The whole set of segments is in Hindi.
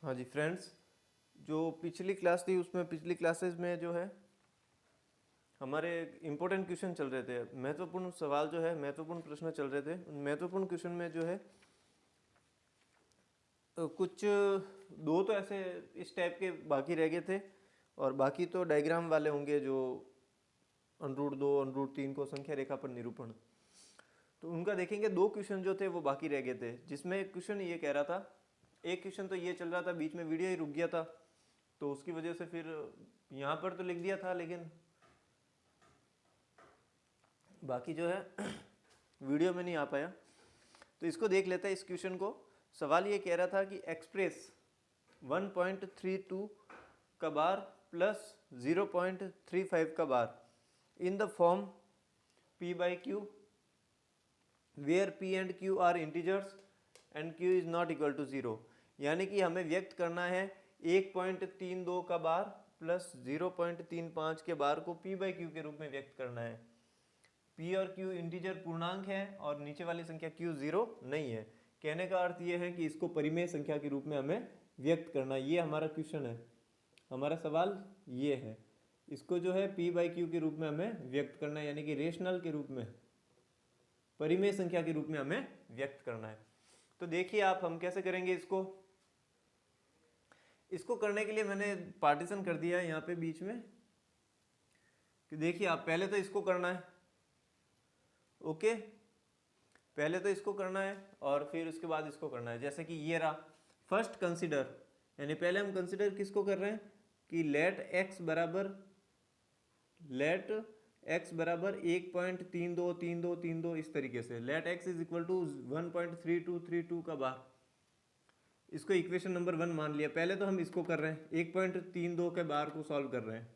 हाँ जी फ्रेंड्स, जो पिछली क्लास थी उसमें पिछली क्लासेस में जो है हमारे इम्पोर्टेंट क्वेश्चन चल रहे थे। महत्वपूर्ण सवाल जो है, महत्वपूर्ण प्रश्न चल रहे थे। उन महत्वपूर्ण क्वेश्चन में जो है कुछ दो तो ऐसे इस टाइप के बाकी रह गए थे और बाकी तो डायग्राम वाले होंगे, जो √2 √3 को संख्या रेखा पर निरूपण। तो उनका देखेंगे। दो क्वेश्चन जो थे वो बाकी रह गए थे, जिसमें एक क्वेश्चन ये कह रहा था, एक क्वेश्चन तो ये चल रहा था, बीच में वीडियो ही रुक गया था, तो उसकी वजह से फिर यहाँ पर तो लिख दिया था, लेकिन बाकी जो है वीडियो में नहीं आ पाया। तो इसको देख लेते हैं, इस क्वेश्चन को। सवाल ये कह रहा था कि एक्सप्रेस 1.32 का बार प्लस 0.35 का bar in the form p/q where p and q are integers and q is not equal to 0। यानी कि हमें व्यक्त करना है 1.32 का बार प्लस 0.35 के बार को p/q के रूप में व्यक्त करना है। p और q इंटीजर पूर्णांक है और नीचे वाली संख्या q 0 नहीं है। कहने का अर्थ ये है कि इसको परिमेय संख्या के रूप में हमें व्यक्त करना है। ये हमारा क्वेश्चन है, हमारा सवाल ये है। इसको जो है p/q के रूप में हमें व्यक्त करना है, यानी कि रेशनल के रूप में, परिमेय संख्या के रूप में हमें व्यक्त करना है। तो देखिए आप, हम कैसे करेंगे इसको करने के लिए मैंने पार्टीशन कर दिया है यहाँ पे बीच में कि देखिए आप, पहले तो इसको करना है। ओके, पहले तो इसको करना है और फिर उसके बाद इसको करना है। जैसे कि ये रहा फर्स्ट कंसीडर, यानी पहले हम कंसीडर किसको कर रहे हैं कि लेट x बराबर 1.323232 इस तरीके से। Let x is equal to 1.3232 का बार, इसको इक्वेशन नंबर 1 मान लिया। पहले तो हम इसको कर रहे हैं, 1.32 के बार को सॉल्व कर रहे हैं।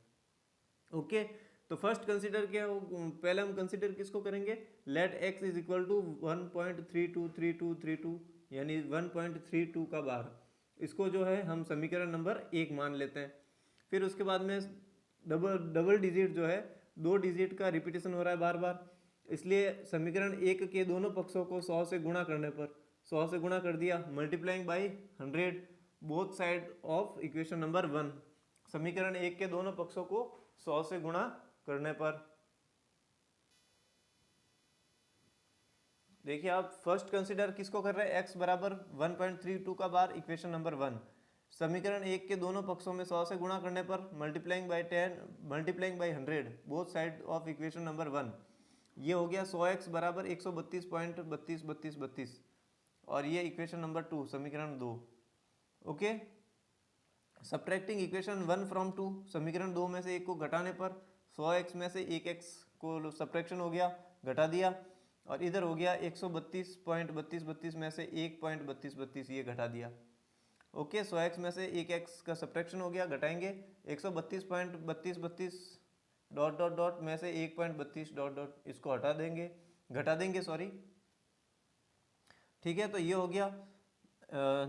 ओके, तो फर्स्ट कंसीडर क्या हो, पहले हम कंसीडर किसको करेंगे, let x is equal to 1.323232 यानी 1.32 का बार। इसको जो है हम समीकरण नंबर 1 मान लेते हैं। फिर उसके बाद में डबल डिजिट जो है, 2 डिजिट का रिपीटेशन हो रहा है बार बार, इसलिए समीकरण 1 के दोनों पक्षों को 100 से गुणा करने पर, 100 से गुणा कर दिया, multiplying by 100 both side of equation number 1। समीकरण 1 के दोनों पक्षों को 100 से गुणा करने पर, देखिए आप फर्स्ट कंसीडर किसको कर रहे हैं, x बराबर 1.32 का बार इक्वेशन नंबर 1। समीकरण 1 के दोनों पक्षों में 100 से गुणा करने पर, multiplying by 100 both side of equation number 1। ये हो गया 100x बराबर 132.3232 और ये इक्वेशन नंबर 2, समीकरण 2। ओके, सब्ट्रैक्टिंग इक्वेशन 1 फ्रॉम 2, समीकरण 2 में से एक को घटाने पर 100x में से 1x को सब्ट्रैक्शन हो गया, घटा दिया, और इधर हो गया 132.3232 में से 1.3232 ये घटा दिया। ओके, 100x में से 1x का सब्ट्रैक्शन हो गया, घटाएंगे 132.3232 डॉट डॉट डॉट में से 1.32 डॉट डॉट, इसको हटा देंगे, घटा देंगे सॉरी। ठीक है, तो ये हो गया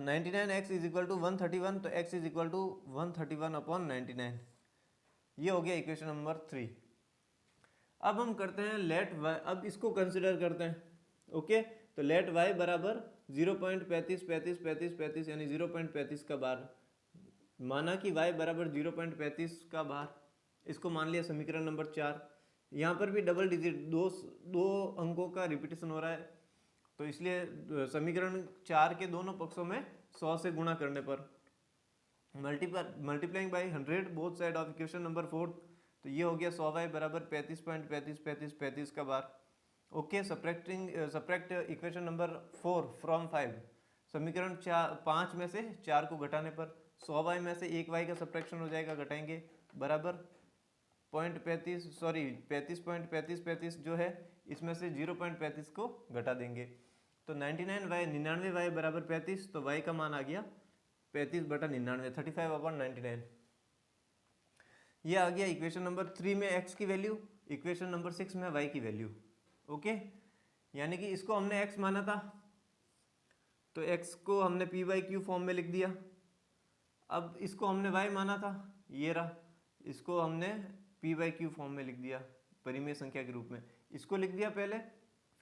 99x इज इक्वल टू 131, तो x इज इक्वल टू 131/99। ये हो गया इक्वेशन नंबर 3। अब हम करते हैं लेट y, अब इसको कंसिडर करते हैं। ओके, तो लेट y बराबर 0.35 यानी 0.35 का बार, माना कि y बराबर 0.35 का बार, इसको मान लिया समीकरण नंबर 4। यहाँ पर भी डबल डिजिट, दो अंकों का रिपीटेशन हो रहा है, तो इसलिए समीकरण 4 के दोनों पक्षों में 100 से गुणा करने पर, multiplying by 100 both side of equation number 4, तो ये हो गया 100y बराबर 35.35 का bar. Okay, subtract equation number 4 from 5, समीकरण 5 में से 4 को घटाने पर 100y में से 1y का सब्ट्रैक्शन हो जाएगा, घटाएंगे, बराबर 35.35 जो है, इसमें से 0.35 को घटा देंगे, तो 99y बराबर 35, तो y का मान आ गया 35/99, 35/99। ये आ गया इक्वेशन नंबर 3 में x की वैल्यू, इक्वेशन नंबर 6 में y की वैल्यू। ओके, यानी कि इसको हमने x माना था, तो x को हमने p/q फॉर्म में लिख दिया। अब इसको हमने y माना था, ये रहा, इसको हमने p/q फॉर्म में लिख दिया, परिमेय संख्या के रूप में। इसको लिख दिया पहले,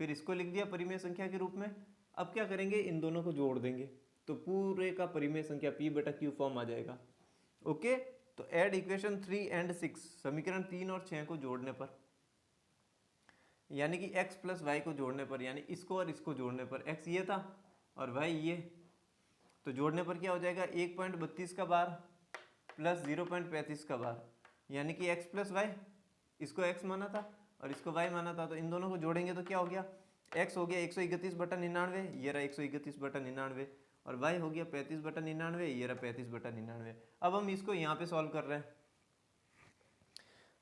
फिर इसको लिख दिया परिमेय संख्या के रूप में। अब क्या करेंगे, इन दोनों को जोड़ देंगे। तो पूरे का परिमेय संख्या p बटा q फॉर्म आ जाएगा। ओके, तो ऐड इक्वेशन 3 एंड 6, समीकरण 3 और 6 को जोड़ने पर, यानी कि x प्लस वाई को जोड़ने पर, यानी इसको और इसको जोड़ने पर, x ये था और y ये, तो जोड़ने पर क्या हो जाएगा 1.32 का बार प्लस 0.35 का बार, यानी कि x प्लस वाई, इसको x माना था और इसको y माना था, तो इन दोनों को जोड़ेंगे तो क्या हो गया, x हो गया 131 बटा 99, ये रहा 131 बटा 99, और y हो गया 35 बटा 99, ये रहा 35 बटा 99। अब हम इसको यहाँ पे सॉल्व कर रहे हैं।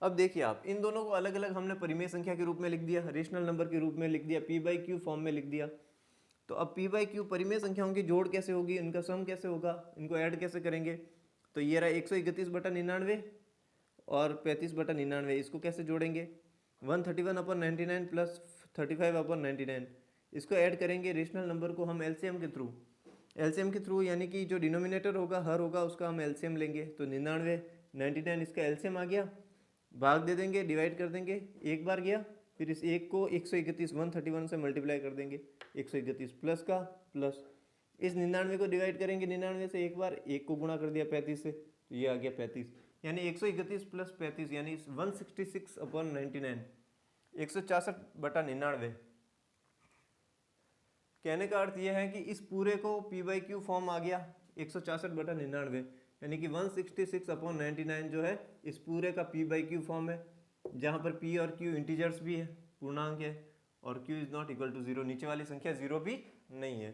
अब देखिए आप, इन दोनों को अलग अलग हमने परिमेय संख्या के रूप में लिख दिया, रेशनल नंबर के रूप में लिख दिया, p बाई क्यू फॉर्म में लिख दिया। तो अब p बाई क्यू परिमेय संख्याओं की जोड़ कैसे होगी, इनका सम कैसे होगा, इनको ऐड कैसे करेंगे, तो ये रहा 131 बटा 99 और 35 बटा 99, इसको कैसे जोड़ेंगे 131 अपॉन 99 प्लस 35 अपॉन 99, इसको ऐड करेंगे रेशनल नंबर को हम एलसीएम के थ्रू, यानी कि जो डिनोमिनेटर होगा हर होगा उसका हम एलसीएम लेंगे, तो 99 99 इसका एलसीएम आ गया, भाग दे देंगे, डिवाइड कर देंगे, एक बार गया, फिर इस एक को 131 131 से मल्टीप्लाई कर देंगे, 131 प्लस का प्लस, इस 99 को डिवाइड करेंगे 99 से एक बार, एक को गुणा कर दिया 35 से, तो ये आ गया 35, यानी 131 प्लस 35 यानी 166 अपॉन 99, 166 बटा 99। कहने का अर्थ यह है कि इस पूरे को p बाई क्यू फॉर्म आ गया 166 बटा 99, यानी कि 166 अपॉन 99 जो है इस पूरे का p बाई क्यू फॉर्म है, जहाँ पर p और q इंटीजर्स भी है, पूर्णांक है, और q is not equal to 0, नीचे वाली संख्या 0 भी नहीं है।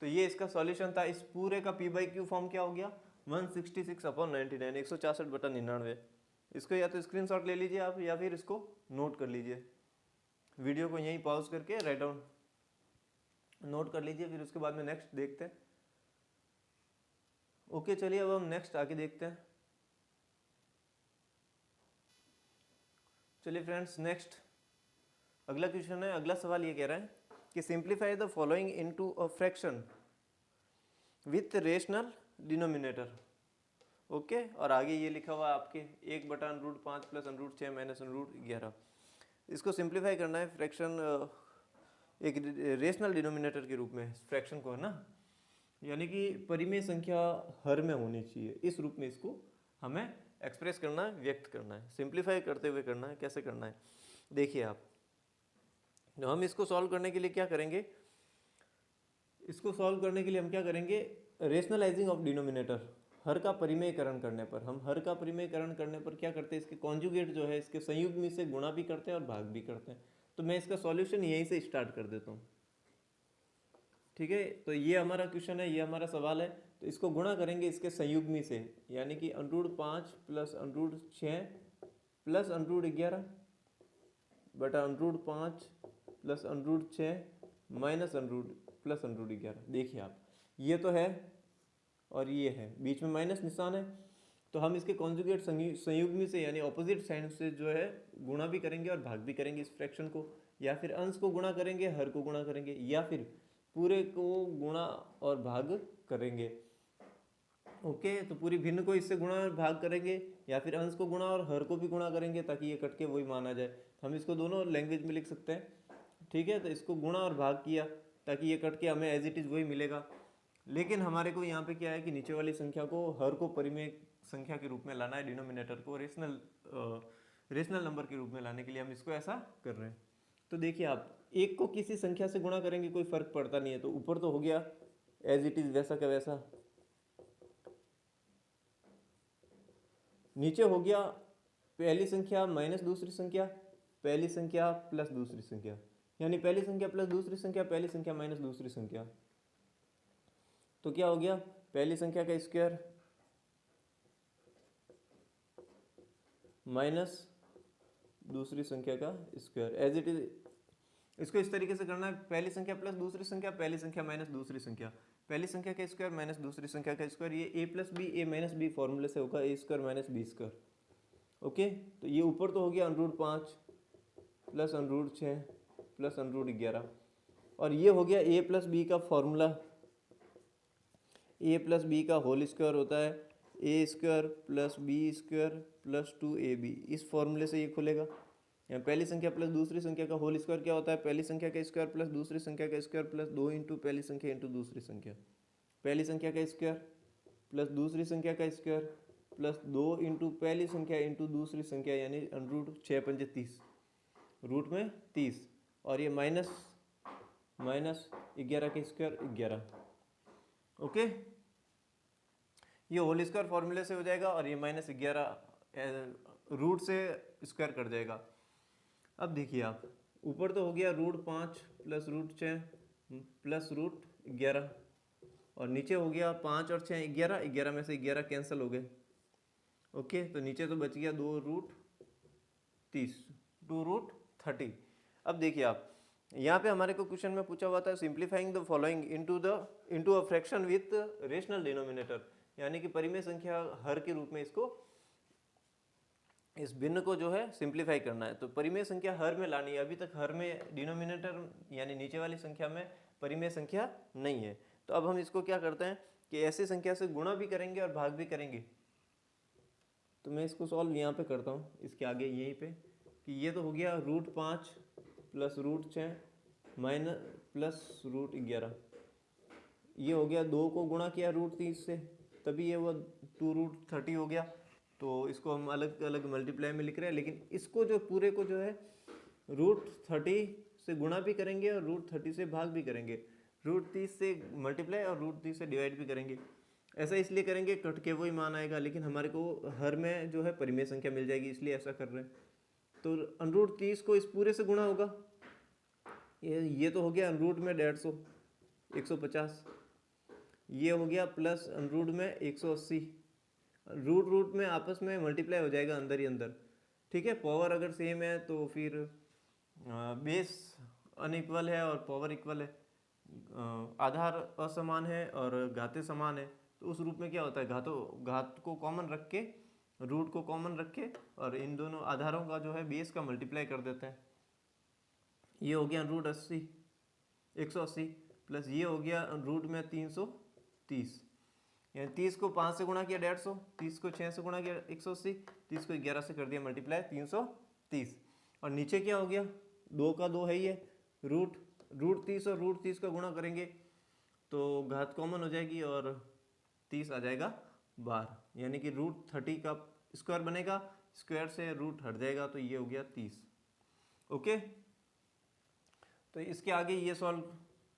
तो ये इसका सॉल्यूशन था, इस पूरे का p बाई क्यू फॉर्म क्या हो गया 166 अपॉन 99, 166 बटा 99। इसको या तो स्क्रीनशॉट ले लीजिए आप, या फिर इसको नोट कर लीजिए, वीडियो को यहीं पॉज करके राइट डाउन नोट कर लीजिए, फिर उसके बाद में नेक्स्ट देखते हैं। ओके, चलिए अब हम नेक्स्ट आगे देखते हैं। चलिए फ्रेंड्स, नेक्स्ट अगला क्वेश्चन है, अगला सवाल ये कह रहा है कि simplify the following into a fraction with rational denominator. Okay, और आगे ये लिखा हुआ आपके 1 बटा √5 प्लस √6 माइनस √11। इसको सिंप्लीफाई करना है फ्रैक्शन एक रेशनल डिनोमिनेटर के रूप में, फ्रैक्शन को है ना, यानी कि परिमेय संख्या हर में होनी चाहिए, इस रूप में इसको हमें एक्सप्रेस करना है, व्यक्त करना है, सिंप्लीफाई करते हुए करना है। कैसे करना है देखिए आप, तो हम इसको सॉल्व करने के लिए क्या करेंगे, इसको सॉल्व करने के लिए हम क्या करेंगे, रेशनलाइजिंग ऑफ डिनोमिनेटर, हर का परिमेयकरण करने पर, हम हर का परिमेयकरण करने पर क्या करते हैं, इसके कॉन्जुगेट जो है इसके संयुग्मी से गुणा भी करते हैं और भाग भी करते हैं। तो मैं इसका सॉल्यूशन यहीं से स्टार्ट कर देता हूँ, ठीक है। तो ये हमारा क्वेश्चन है, ये हमारा सवाल है, तो इसको गुणा करेंगे इसके संयुग्मी से, यानी कि √5 प्लस √6 प्लस √11 बटा √5 प्लस √6 माइनस प्लस √11। देखिए आप, ये तो है और ये है, बीच में माइनस निशान है, तो हम इसके कॉन्जुगेट संयुग्मी से यानी ऑपोजिट साइड से जो है गुणा भी करेंगे और भाग भी करेंगे इस फ्रैक्शन को, या फिर अंश को गुणा करेंगे, हर को गुणा करेंगे, या फिर पूरे को गुणा और भाग करेंगे। ओके, तो पूरी भिन्न को इससे गुणा और भाग करेंगे, या फिर अंश को गुणा और हर को भी गुणा करेंगे, ताकि ये कट के वही माना जाए। हम इसको दोनों लैंग्वेज में लिख सकते हैं, ठीक है। तो इसको गुणा और भाग किया ताकि ये कट के हमें एज इट इज़ वही मिलेगा, लेकिन हमारे को यहाँ पे क्या है कि नीचे वाली संख्या को, हर को परिमेय संख्या के रूप में लाना है, डिनोमिनेटर को रेशनल नंबर के रूप में लाने के लिए हम इसको ऐसा कर रहे हैं। तो देखिए आप, एक को किसी संख्या से गुणा करेंगे कोई फर्क पड़ता नहीं है, तो ऊपर तो हो गया एज इट इज वैसा का वैसा, नीचे हो गया पहली संख्या माइनस दूसरी संख्या, पहली संख्या प्लस दूसरी संख्या, यानी पहली संख्या प्लस दूसरी संख्या, पहली संख्या माइनस दूसरी संख्या, तो क्या हो गया पहली संख्या का स्क्वायर माइनस दूसरी संख्या का स्क्वायर, एज इट इज। इसको इस तरीके से करना है, पहली संख्या प्लस दूसरी संख्या, पहली संख्या माइनस दूसरी संख्या, पहली संख्या का स्क्वायर माइनस दूसरी संख्या का स्क्वायर, ये a plus B A minus B फॉर्मूले से होगा a² minus B square. Okay, तो ये ऊपर तो हो गया √5 प्लस √6 प्लस √11, और ये हो गया a प्लस बी का फॉर्मूला, a प्लस बी का होल स्क्वायर होता है a² plus B square plus 2ab, इस फॉर्मूले से ये खुलेगा। यहाँ पहली संख्या प्लस दूसरी संख्या का होल स्क्वायर क्या होता है, पहली संख्या का स्क्वायर प्लस दूसरी संख्या का स्क्वायर प्लस 2 इंटू पहली संख्या इंटू दूसरी संख्या। पहली संख्या का स्क्वायर प्लस दूसरी संख्या का स्क्वायर प्लस 2 इंटू पहली संख्या इंटू दूसरी संख्या यानी √ 6 पंजे 30, रूट में 30, और ये माइनस 11 का स्क्वायर 11। ओके, ये होल स्क्वायर फॉर्मूले से हो जाएगा और ये -11 रूट से स्क्वायर कर जाएगा। अब देखिए आप, ऊपर तो हो गया √5 प्लस √6 प्लस √11, और नीचे हो गया 5 और 6 11, 11 में से 11 कैंसिल हो गए। ओके, तो नीचे तो बच गया 2√30, 2√30। अब देखिए आप, यहाँ पे हमारे को क्वेश्चन में पूछा हुआ था simplifying the following into a fraction with rational denominator, यानी कि परिमेय संख्या हर के रूप में इसको, इस भिन्न को जो है सिंप्लीफाई करना है। तो परिमेय संख्या हर में लानी है। अभी तक हर में डिनोमिनेटर यानी नीचे वाली संख्या में परिमेय संख्या नहीं है। तो अब हम इसको क्या करते हैं कि ऐसी संख्या से गुणा भी करेंगे और भाग भी करेंगे। तो मैं इसको सॉल्व यहाँ पे करता हूँ, इसके आगे यहीं पे, कि ये तो हो गया √5 प्लस √6 माइनस प्लस √11, ये हो गया 2 को गुणा किया √30 से, तभी ये वो 2√30 हो गया। तो इसको हम अलग अलग मल्टीप्लाई में लिख रहे हैं, लेकिन इसको जो पूरे को जो है √30 से गुणा भी करेंगे और √30 से भाग भी करेंगे, √30 से मल्टीप्लाई और √30 से डिवाइड भी करेंगे। ऐसा इसलिए करेंगे कट के वही मान आएगा, लेकिन हमारे को हर में जो है परिमेय संख्या मिल जाएगी, इसलिए ऐसा कर रहे हैं। तो √30 को इस पूरे से गुणा होगा, ये तो हो गया रूट में 150, 150, ये हो गया प्लस रूट में 180, रूट में आपस में मल्टीप्लाई हो जाएगा अंदर ही अंदर। ठीक है, पावर अगर सेम है तो फिर बेस अनइक्वल है और पावर इक्वल है, आधार असमान है और घातें समान है। तो उस रूप में क्या होता है, घात को कॉमन रख के, रूट को कॉमन रख के, और इन दोनों आधारों का जो है बेस का मल्टीप्लाई कर देते हैं। ये हो गया √80, 180, प्लस ये हो गया रूट में 330, यानी 30 को 5 से गुणा किया 150, 30 को 6 से गुणा किया 180, 30 को 11 से कर दिया मल्टीप्लाई 330, और नीचे क्या हो गया, 2 का 2 है ही है, √30 और √30 का गुणा करेंगे तो घात कॉमन हो जाएगी और 30 आ जाएगा बाहर, यानी कि √30 का स्क्वायर बनेगा, स्क्वायर से रूट हट जाएगा, तो ये हो गया 30। ओके, तो इसके आगे ये सॉल्व,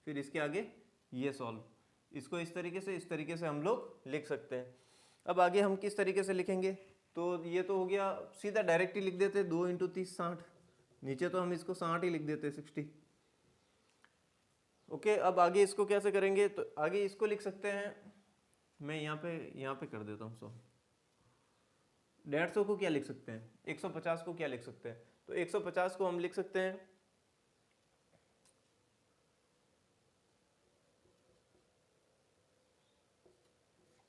फिर इसके आगे ये सॉल्व, इसको इस तरीके से हम लोग लिख सकते हैं। अब आगे हम किस तरीके से लिखेंगे, तो ये तो हो गया, सीधा डायरेक्ट ही लिख देते 2 × 30 60, नीचे तो हम इसको 60 ही लिख देते 60। ओके, अब आगे इसको कैसे करेंगे, तो आगे इसको लिख सकते हैं, मैं यहाँ पे कर देता हूँ सॉल्व। 150 को क्या लिख सकते हैं, 150 को क्या लिख सकते हैं, तो 150 को हम लिख सकते हैं,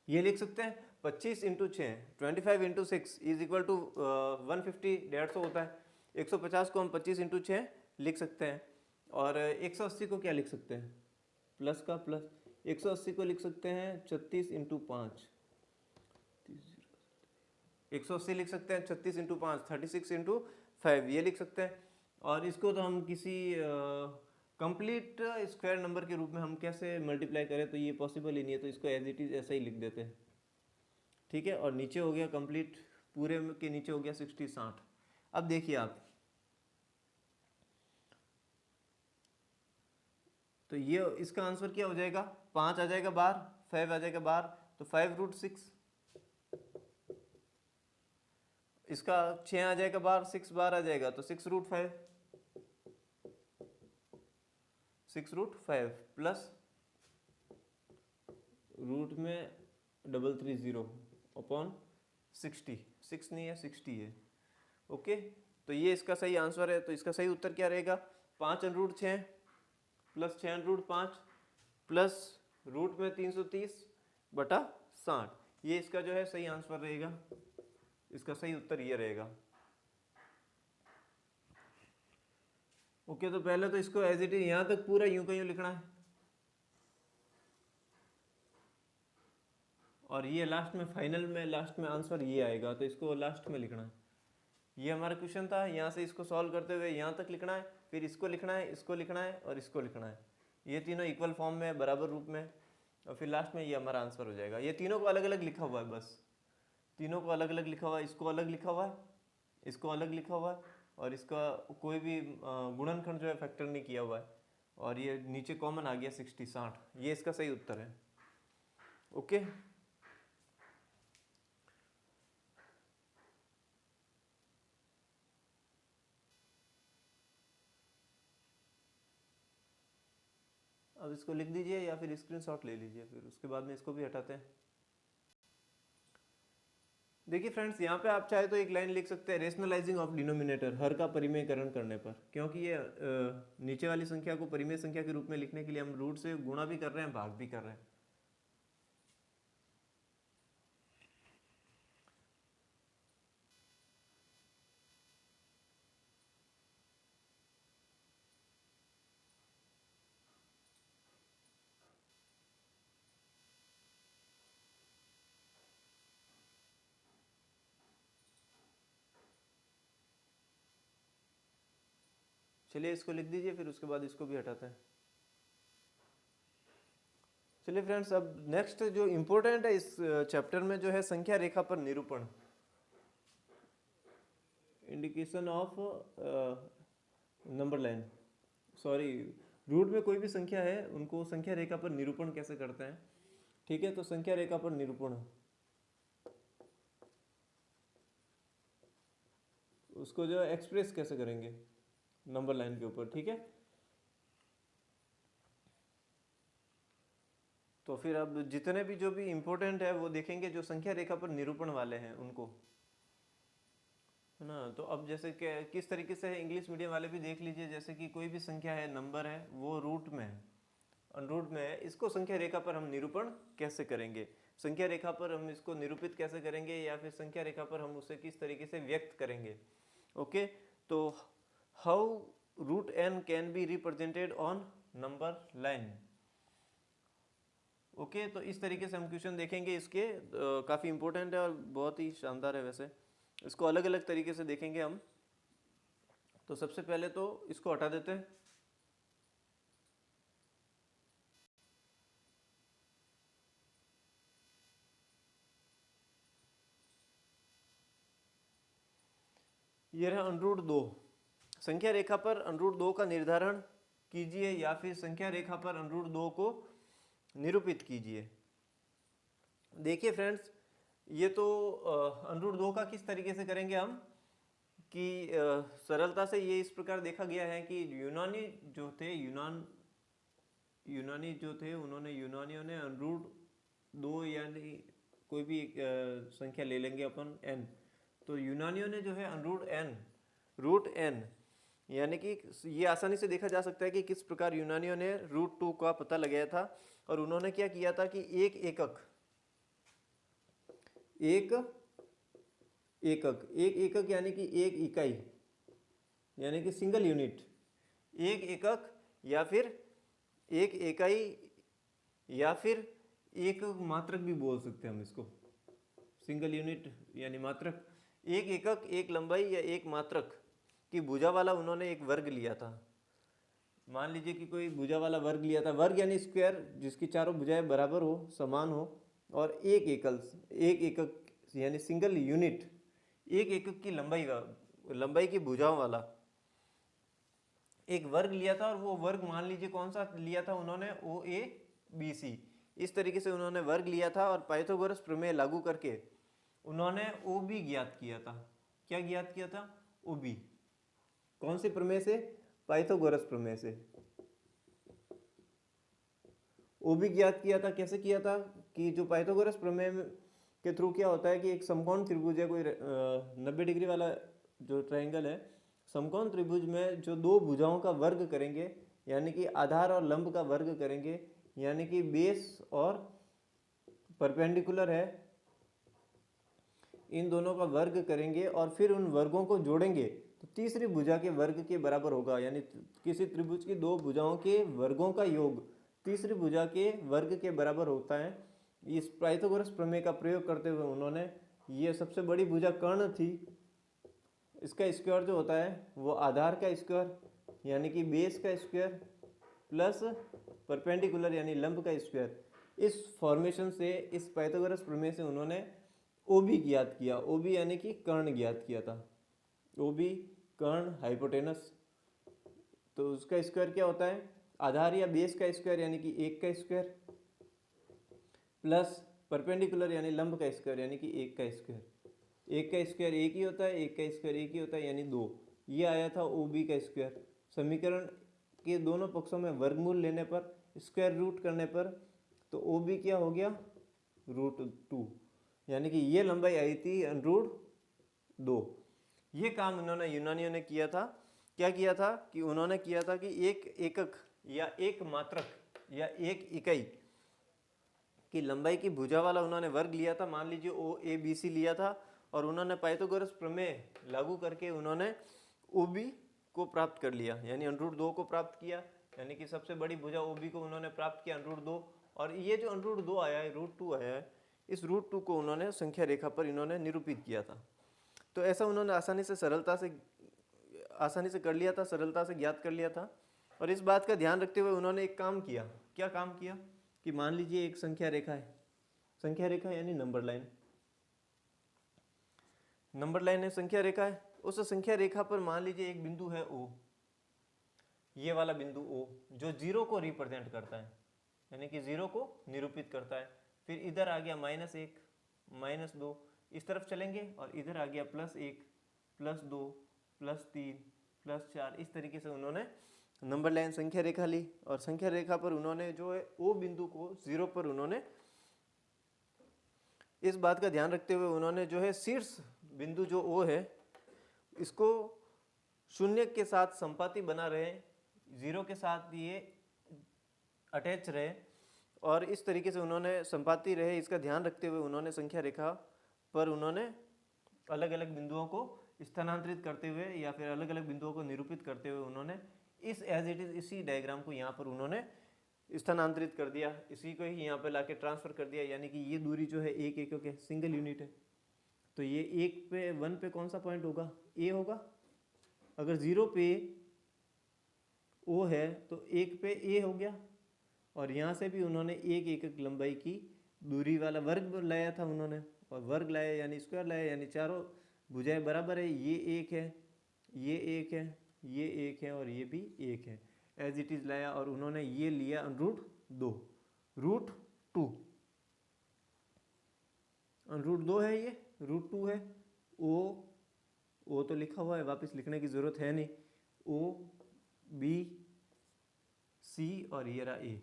ये लिख सकते हैं 25 × 6, 25 × 6 इज इक्वल टू 150, 150 होता है। 150 को हम 25 × 6 लिख सकते हैं, और 180 को क्या लिख सकते हैं, प्लस का प्लस, 180 को लिख सकते हैं 36 × 5, 180 लिख सकते हैं 36 × 5, 36 × 5 ये लिख सकते हैं। और इसको तो हम किसी कंप्लीट स्क्वायर नंबर के रूप में हम कैसे मल्टीप्लाई करें, तो ये पॉसिबल ही नहीं है, तो इसको एज इट इज ऐसा ही लिख देते हैं। ठीक है, और नीचे हो गया कंप्लीट, पूरे के नीचे हो गया 60 60। अब देखिए आप, तो ये इसका आंसर क्या हो जाएगा, 5 आ जाएगा बाहर, 5 आ जाएगा बाहर, तो 5√6, इसका 6 आ जाएगा बाहर, 6 बाहर आ जाएगा, तो 6√5, 6√5 प्लस रूट में 330 अपॉन 60, 6 नहीं है 60 है। ओके, तो ये इसका सही आंसर है। तो इसका सही उत्तर क्या रहेगा, 5√6 प्लस 6√5 प्लस रूट में 330/60, ये इसका जो है सही आंसर रहेगा, इसका सही उत्तर ये रहेगा। ओके, तो पहले तो इसको एज इट इज यहाँ तक पूरा यूं का यूं लिखना है, और ये लास्ट में फाइनल में लास्ट में आंसर ये आएगा, तो इसको लास्ट में लिखना है। ये हमारा क्वेश्चन था, यहाँ से इसको सॉल्व करते हुए यहाँ तक लिखना है, फिर इसको लिखना है, इसको लिखना है और इसको लिखना है, ये तीनों इक्वल फॉर्म में बराबर रूप में। और फिर लास्ट में ये हमारा आंसर हो जाएगा। ये तीनों को अलग अलग लिखा हुआ है, बस तीनों को अलग अलग लिखा हुआ है, इसको अलग लिखा हुआ है, इसको अलग लिखा हुआ है, और इसका कोई भी गुणनखंड जो है फैक्टर नहीं किया हुआ है, और ये नीचे कॉमन आ गया 60 ये इसका सही उत्तर है। ओके, अब इसको लिख दीजिए या फिर स्क्रीनशॉट ले लीजिए, फिर उसके बाद में इसको भी हटाते हैं। देखिए फ्रेंड्स, यहाँ पे आप चाहे तो एक लाइन लिख सकते हैं, रेशनलाइजिंग ऑफ डिनोमिनेटर, हर का परिमेयकरण करने पर, क्योंकि ये नीचे वाली संख्या को परिमेय संख्या के रूप में लिखने के लिए हम रूट से गुणा भी कर रहे हैं, भाग भी कर रहे हैं। चलिए इसको लिख दीजिए, फिर उसके बाद इसको भी हटाते हैं। चलिए फ्रेंड्स, अब नेक्स्ट जो इम्पोर्टेंट है इस चैप्टर में जो है संख्या रेखा पर निरूपण, indication of number line, sorry, root में कोई भी संख्या है उनको संख्या रेखा पर निरूपण कैसे करते हैं। ठीक है, तो संख्या रेखा पर निरूपण, उसको जो है एक्सप्रेस कैसे करेंगे नंबर लाइन के ऊपर। ठीक है, तो फिर अब जितने भी जो भी इम्पोर्टेंट है वो देखेंगे, जो संख्या रेखा पर निरूपण वाले हैं उनको, है ना। तो अब जैसे कि किस तरीके से है, इंग्लिश मीडियम वाले भी देख लीजिए, जैसे कि कोई भी संख्या है, नंबर है, वो रूट में है, अनरूट में है, इसको संख्या रेखा पर हम निरूपण कैसे करेंगे, संख्या रेखा पर हम इसको निरूपित कैसे करेंगे, या फिर संख्या रेखा पर हम उसे किस तरीके से व्यक्त करेंगे। ओके, तो how root n can be represented on number line. Okay, तो इस तरीके से हम क्वेश्चन देखेंगे इसके, काफ़ी इंपॉर्टेंट है और बहुत ही शानदार है। वैसे इसको अलग अलग तरीके से देखेंगे हम। तो सबसे पहले तो इसको हटा देते हैं, ये रहा अनरूट 2। संख्या रेखा पर अनरूट 2 का निर्धारण कीजिए, या फिर संख्या रेखा पर अनरूट 2 को निरूपित कीजिए। देखिए फ्रेंड्स, ये तो अनरूट 2 का किस तरीके से करेंगे हम, कि सरलता से ये इस प्रकार देखा गया है कि यूनानी जो थे, यूनानी जो थे, उन्होंने, यूनानियों ने अनरूट 2 यानी कोई भी एक संख्या ले लेंगे अपन n, तो यूनानियों ने जो है अनरूट n, रूट n, यानी कि ये आसानी से देखा जा सकता है कि किस प्रकार यूनानियों ने रूट 2 का पता लगाया था। और उन्होंने क्या किया था कि एक एकक यानी कि एक इकाई, यानी कि सिंगल यूनिट, एक एकक या फिर एक इकाई या फिर एक मात्रक भी बोल सकते हैं हम इसको, सिंगल यूनिट यानी मात्रक, एक एकक, एक लंबाई या एक मात्रक की भुजा वाला उन्होंने एक वर्ग लिया था। मान लीजिए कि कोई भुजा वाला वर्ग लिया था, वर्ग यानी स्क्वायर जिसकी चारों भुजाएं बराबर हो, समान हो, और एक एकक यानी सिंगल यूनिट, एक एकक की लंबाई की भुजाओं वाला एक वर्ग लिया था। और वो वर्ग मान लीजिए कौन सा लिया था उन्होंने, OABC, इस तरीके से उन्होंने वर्ग लिया था। और पाइथागोरस प्रमेय लागू करके उन्होंने OB ज्ञात किया था। क्या ज्ञात किया था? OB। कौन से प्रमेय से? पाइथागोरस प्रमेय से OB ज्ञात किया था। कैसे किया था कि जो पाइथागोरस प्रमेय के थ्रू क्या होता है कि एक समकोण त्रिभुज है, कोई 90 डिग्री वाला जो ट्रायंगल है, समकोण त्रिभुज में जो दो भुजाओं का वर्ग करेंगे, यानी कि आधार और लंब का वर्ग करेंगे, यानी कि बेस और परपेंडिकुलर है, इन दोनों का वर्ग करेंगे और फिर उन वर्गों को जोड़ेंगे तो तीसरी भुजा के वर्ग के बराबर होगा। यानी किसी त्रिभुज की दो भुजाओं के वर्गों का योग तीसरी भुजा के वर्ग के बराबर होता है। इस पाइथागोरस प्रमेय का प्रयोग करते हुए उन्होंने, ये सबसे बड़ी भुजा कर्ण थी, इसका स्क्वायर जो होता है वो आधार का स्क्वायर यानी कि बेस का स्क्वायर प्लस परपेंडिकुलर यानी लंब का स्क्वायर, इस फॉर्मेशन से, इस पाइथागोरस प्रमेय से उन्होंने ओबी ज्ञात किया। ओबी यानी कि कर्ण ज्ञात किया था। ओबी कर्ण हाइपोटेनस, तो उसका स्क्वायर क्या होता है, आधार या बेस का स्क्वायर यानी कि 1 का स्क्वायर, प्लस परपेंडिकुलर यानी लंब का स्क्वायर यानी कि 1 का स्क्वायर। 1 का स्क्वायर 1 ही होता है, 1 का स्क्वायर 1 ही होता है यानी 2। ये आया था ओ बी का स्क्वायर। समीकरण के दोनों पक्षों में वर्गमूल लेने पर, स्क्वायर रूट करने पर, तो ओ बी क्या हो गया, √2, यानी कि ये लंबाई आई थी √2। ये काम उन्होंने यूनानियों ने किया था। क्या किया था कि उन्होंने किया था कि एक एकक या एक मात्रक या एक इकाई की लंबाई की भुजा वाला उन्होंने वर्ग लिया था। मान लीजिए ओ ए बी सी लिया था और उन्होंने पाइथागोरस प्रमेय लागू करके उन्होंने ओ बी को प्राप्त कर लिया, यानी √2 को प्राप्त किया, यानी कि सबसे बड़ी भुजा ओ बी को उन्होंने प्राप्त किया √2। और ये जो √2 आया है, √2 आया है, इस √2 को उन्होंने संख्या रेखा पर इन्होंने निरूपित किया था। तो ऐसा उन्होंने आसानी से कर लिया था, सरलता से ज्ञात कर लिया था। और इस बात का ध्यान रखते हुए उन्होंने एक काम किया। क्या काम किया कि मान लीजिए एक संख्या रेखा है, संख्या रेखा यानी नंबर लाइन, नंबर लाइन है, संख्या रेखा है। उस संख्या रेखा पर मान लीजिए एक बिंदु है ओ, ये वाला बिंदु ओ जो 0 को रिप्रेजेंट करता है, यानी कि 0 को निरूपित करता है। फिर इधर आ गया -1, -2, इस तरफ चलेंगे और इधर आ गया +1, +2, +3, +4। इस तरीके से उन्होंने नंबर लाइन संख्या रेखा ली और संख्या रेखा पर उन्होंने जो है ओ बिंदु को 0 पर उन्होंने, इस बात का ध्यान रखते हुए उन्होंने जो है शीर्ष बिंदु जो ओ है इसको 0 के साथ संपाती बना रहे, 0 के साथ ये अटैच रहे और इस तरीके से उन्होंने संपाती रहे, इसका ध्यान रखते हुए उन्होंने संख्या रेखा पर उन्होंने अलग अलग बिंदुओं को स्थानांतरित करते हुए या फिर अलग अलग बिंदुओं को निरूपित करते हुए उन्होंने इस एज इट इज इसी डायग्राम को यहाँ पर उन्होंने स्थानांतरित कर दिया, इसी को ही यहाँ पर लाके ट्रांसफर कर दिया। यानी कि ये दूरी जो है एक एकक है, सिंगल यूनिट है। तो ये 1 पे कौन सा पॉइंट होगा, ए होगा। अगर 0 पे ओ है तो 1 पे ए हो गया। और यहाँ से भी उन्होंने एक एकक लंबाई की दूरी वाला वर्ग लाया था उन्होंने, और वर्ग लाया यानी स्क्वायर लाया, यानी चारों भुजाएं बराबर है। ये एक है, ये एक है, ये एक है और ये भी एक है, एज इट इज लाया। और उन्होंने ये लिया √2, √2, √2 है, ये √2 है। ओ तो लिखा हुआ है, वापस लिखने की जरूरत है नहीं। ओ बी सी और ये रहा ए,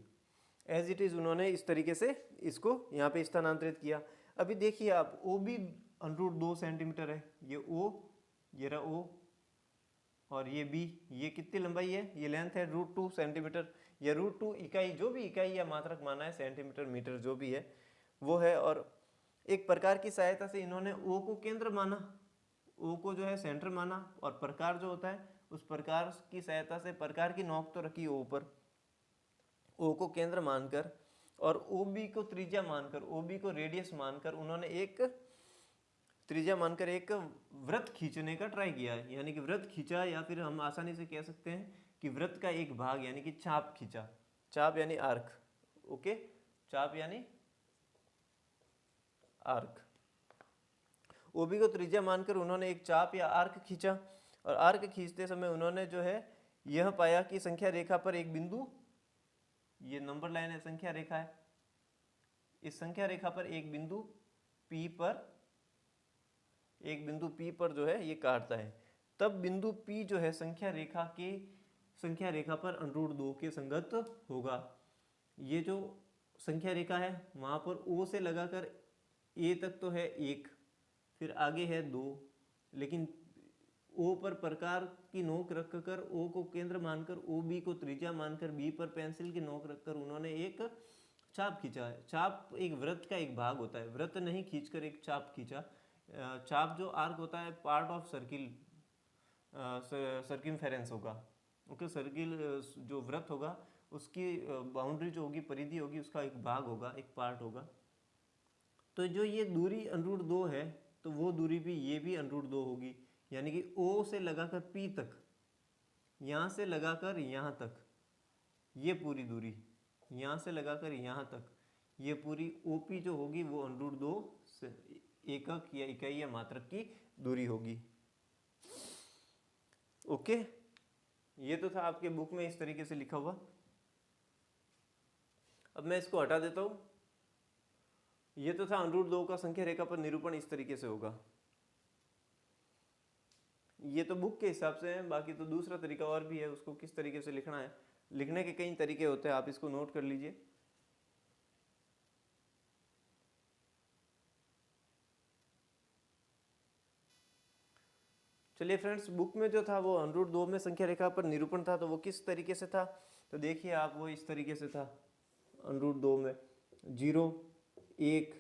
एज इट इज उन्होंने इस तरीके से इसको यहाँ पे स्थानांतरित किया। अभी देखिए आप, ओ भी √2 सेंटीमीटर है, ये ओ, ये रहा ओ, और ये बी, ये कितनी लंबाई है, ये लेंथ है √2 सेंटीमीटर। या √2 इकाई, जो भी इकाई या मात्रक माना है, सेंटीमीटर मीटर जो भी है वो है। और एक प्रकार की सहायता से इन्होंने ओ को केंद्र माना, ओ को जो है सेंटर माना, और प्रकार जो होता है उस प्रकार की सहायता से प्रकार की नोक तो रखी ओ पर, ओ को केंद्र मानकर और ओ बी को त्रिज्या मानकर, ओ बी को रेडियस मानकर उन्होंने एक त्रिज्या मानकर एक वृत्त खींचने का ट्राई किया है। यानी कि वृत्त खींचा, या फिर हम आसानी से कह सकते हैं कि वृत्त का एक भाग यानी कि चाप खींचा। चाप यानी आर्क, ओके, चाप यानी आर्क। ओबी को त्रिज्या मानकर उन्होंने एक चाप या आर्क खींचा, और आर्क खींचते समय उन्होंने जो है यह पाया कि संख्या रेखा पर एक बिंदु, ये नंबर लाइन है, संख्या रेखा है, इस संख्या रेखा पर एक बिंदु P पर जो है ये काटता है। तब बिंदु P जो है संख्या रेखा पर √2 के संगत होगा। ये जो संख्या रेखा है वहां पर O से लगाकर A तक तो है 1, फिर आगे है 2, लेकिन O पर प्रकार की नोक रखकर, O को केंद्र मानकर, OB को त्रिज्या मानकर, B पर पेंसिल की नोक रखकर उन्होंने एक चाप खींचा है। चाप एक वृत्त का एक भाग होता है, वृत्त नहीं खींचकर एक चाप खींचा। चाप जो आर्क होता है पार्ट ऑफ सर्किल, सर्किमफेरेंस होगा, ओके, सर्किल जो वृत्त होगा उसकी बाउंड्री जो होगी, परिधि होगी, उसका एक भाग होगा, एक पार्ट होगा। तो जो ये दूरी √2 है तो वो दूरी भी, ये भी √2 होगी। यानी कि O से लगाकर P तक, यहाँ से लगाकर यहाँ तक, ये पूरी दूरी यहाँ से लगाकर यहाँ तक, ये पूरी OP जो होगी वो √2 से एकक या इकाई या मात्रक की दूरी होगी। ओके, ये तो था आपके बुक में इस तरीके से लिखा हुआ। अब मैं इसको हटा देता हूँ। ये तो था √2 का संख्या रेखा पर निरूपण इस तरीके से होगा। ये तो बुक के हिसाब से है, बाकी तो दूसरा तरीका और भी है, उसको किस तरीके से लिखना है, लिखने के कई तरीके होते हैं, आप इसको नोट कर लीजिए। चलिए फ्रेंड्स, बुक में जो था वो √2 में संख्या रेखा पर निरूपण था, तो वो किस तरीके से था, तो देखिए आप, वो इस तरीके से था। √2 में 0, 1,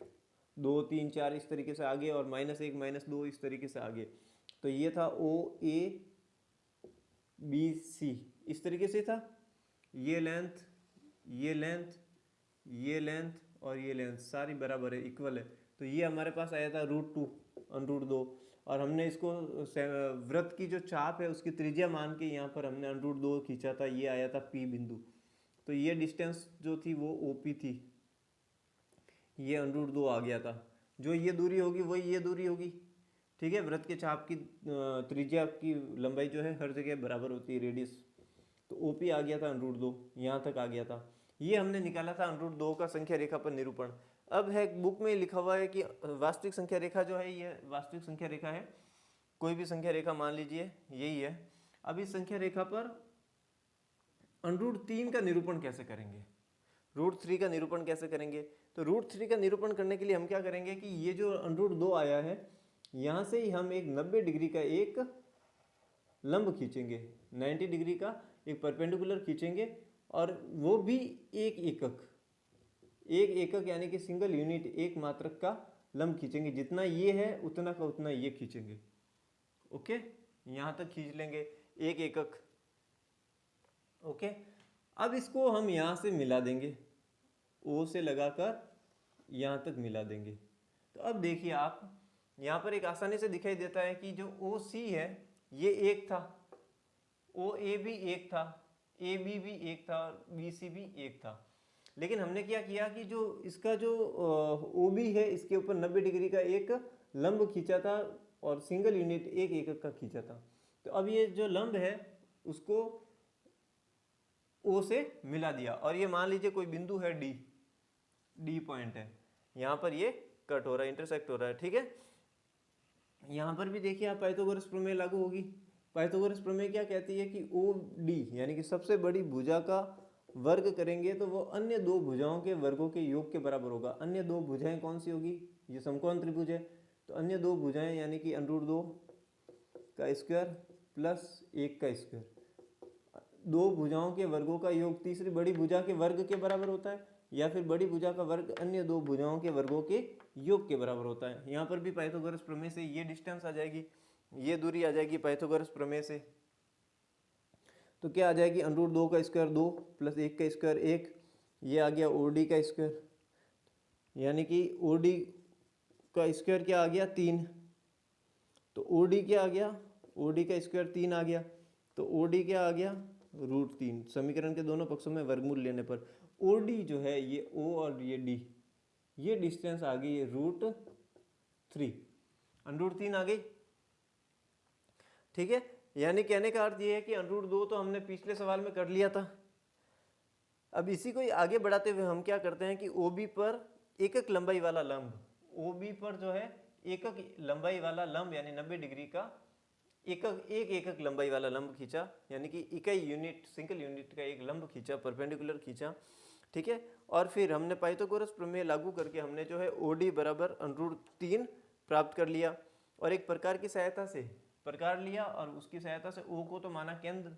2, 3, 4 इस तरीके से आगे, और -1, -2 इस तरीके से आगे। तो ये था OABC इस तरीके से था। ये लेंथ, ये लेंथ, ये लेंथ और ये लेंथ सारी बराबर है, इक्वल है। तो ये हमारे पास आया था √2 √2, और हमने इसको वृत्त की जो चाप है उसकी त्रिज्या मान के यहाँ पर हमने √2 खींचा था, ये आया था P बिंदु। तो ये डिस्टेंस जो थी वो OP थी, ये √2 आ गया था। जो ये दूरी होगी वही ये दूरी होगी, ठीक है। वृत्त के चाप की त्रिज्या की लंबाई जो है हर जगह बराबर होती है, रेडियस। तो OP आ गया था √2, यहाँ तक आ गया था। ये हमने निकाला था √2 का संख्या रेखा पर निरूपण। अब है बुक में लिखा हुआ है कि वास्तविक संख्या रेखा जो है, ये वास्तविक संख्या रेखा है, कोई भी संख्या रेखा मान लीजिए, यही है। अब इस संख्या रेखा पर √3 का निरूपण कैसे करेंगे, √3 का निरूपण कैसे करेंगे। तो √3 का निरूपण करने के लिए हम क्या करेंगे कि ये जो √2 आया है, यहाँ से ही हम एक 90 डिग्री का एक लंब खींचेंगे, 90 डिग्री का एक परपेंडिकुलर खींचेंगे, और वो भी एक एकक यानी कि सिंगल यूनिट, एक मात्रक का लंब खींचेंगे। जितना ये है उतना का उतना ये खींचेंगे। ओके, यहाँ तक खींच लेंगे एक एकक। ओके, अब इसको हम यहाँ से मिला देंगे, O से लगाकर यहाँ तक मिला देंगे। तो अब देखिए आप, यहाँ पर एक आसानी से दिखाई देता है कि जो OC है ये एक था, OA भी एक था, AB भी एक था, और BC भी एक था। लेकिन हमने क्या किया कि जो इसका जो OB है इसके ऊपर 90 डिग्री का एक लंब खींचा था, और सिंगल यूनिट एक एकक का खींचा था। तो अब ये जो लंब है उसको O से मिला दिया, और ये मान लीजिए कोई बिंदु है D पॉइंट है, यहाँ पर ये कट हो रहा है, इंटरसेक्ट हो रहा है, ठीक है। यहाँ पर भी देखिए आप, पाइथागोरस प्रमेय लागू होगी। पाइथागोरस प्रमेय क्या कहती है कि OD यानी कि सबसे बड़ी भुजा का वर्ग करेंगे तो वो अन्य दो भुजाओं के वर्गों के योग के बराबर होगा। अन्य दो भुजाएं कौन सी होगी, ये समकोण त्रिभुज है, तो अन्य दो भुजाएं यानी कि √2 का स्क्वायर प्लस 1 का स्क्वायर, दो भुजाओं के वर्गों का योग तीसरी बड़ी भुजा के वर्ग के बराबर होता है, या फिर बड़ी भुजा का वर्ग अन्य दो भुजाओं के वर्गों के योग के बराबर होता है। यहाँ पर भी पाइथागोरस प्रमेय से ये डिस्टेंस आ जाएगी, ये दूरी आ जाएगी पाइथागोरस प्रमेय से। तो क्या आ जाएगी, √2 का स्क्वायर 2 प्लस 1 का स्क्वायर 1, ये आ गया OD का स्क्वायर, यानी कि OD का स्क्वायर क्या आ गया 3। तो OD क्या आ गया, OD का स्क्वायर 3 आ गया, तो OD क्या आ गया √3। समीकरण के दोनों पक्षों में वर्गमूल लेने पर OD जो है ये O और ये D, ये डिस्टेंस आ गई √3, √3 आ गई, ठीक है। यानी कहने का अर्थ ये है कि √2 तो हमने पिछले सवाल में कर लिया था। अब इसी को आगे बढ़ाते हुए हम क्या करते हैं कि OB पर एकक लंबाई वाला लंब, OB पर जो है एकक लंबाई वाला लंब यानी 90 डिग्री का एक एकक लंबाई वाला लंब खींचा, यानी कि इकाई यूनिट, सिंगल यूनिट का एक लंब खींचा, परपेंडिकुलर खींचा, ठीक है। और फिर हमने पाइथागोरस प्रमेय लागू करके हमने जो है OD बराबर √3 प्राप्त कर लिया, और एक प्रकार की सहायता से प्रकार लिया, और उसकी सहायता से O को तो माना केंद्र,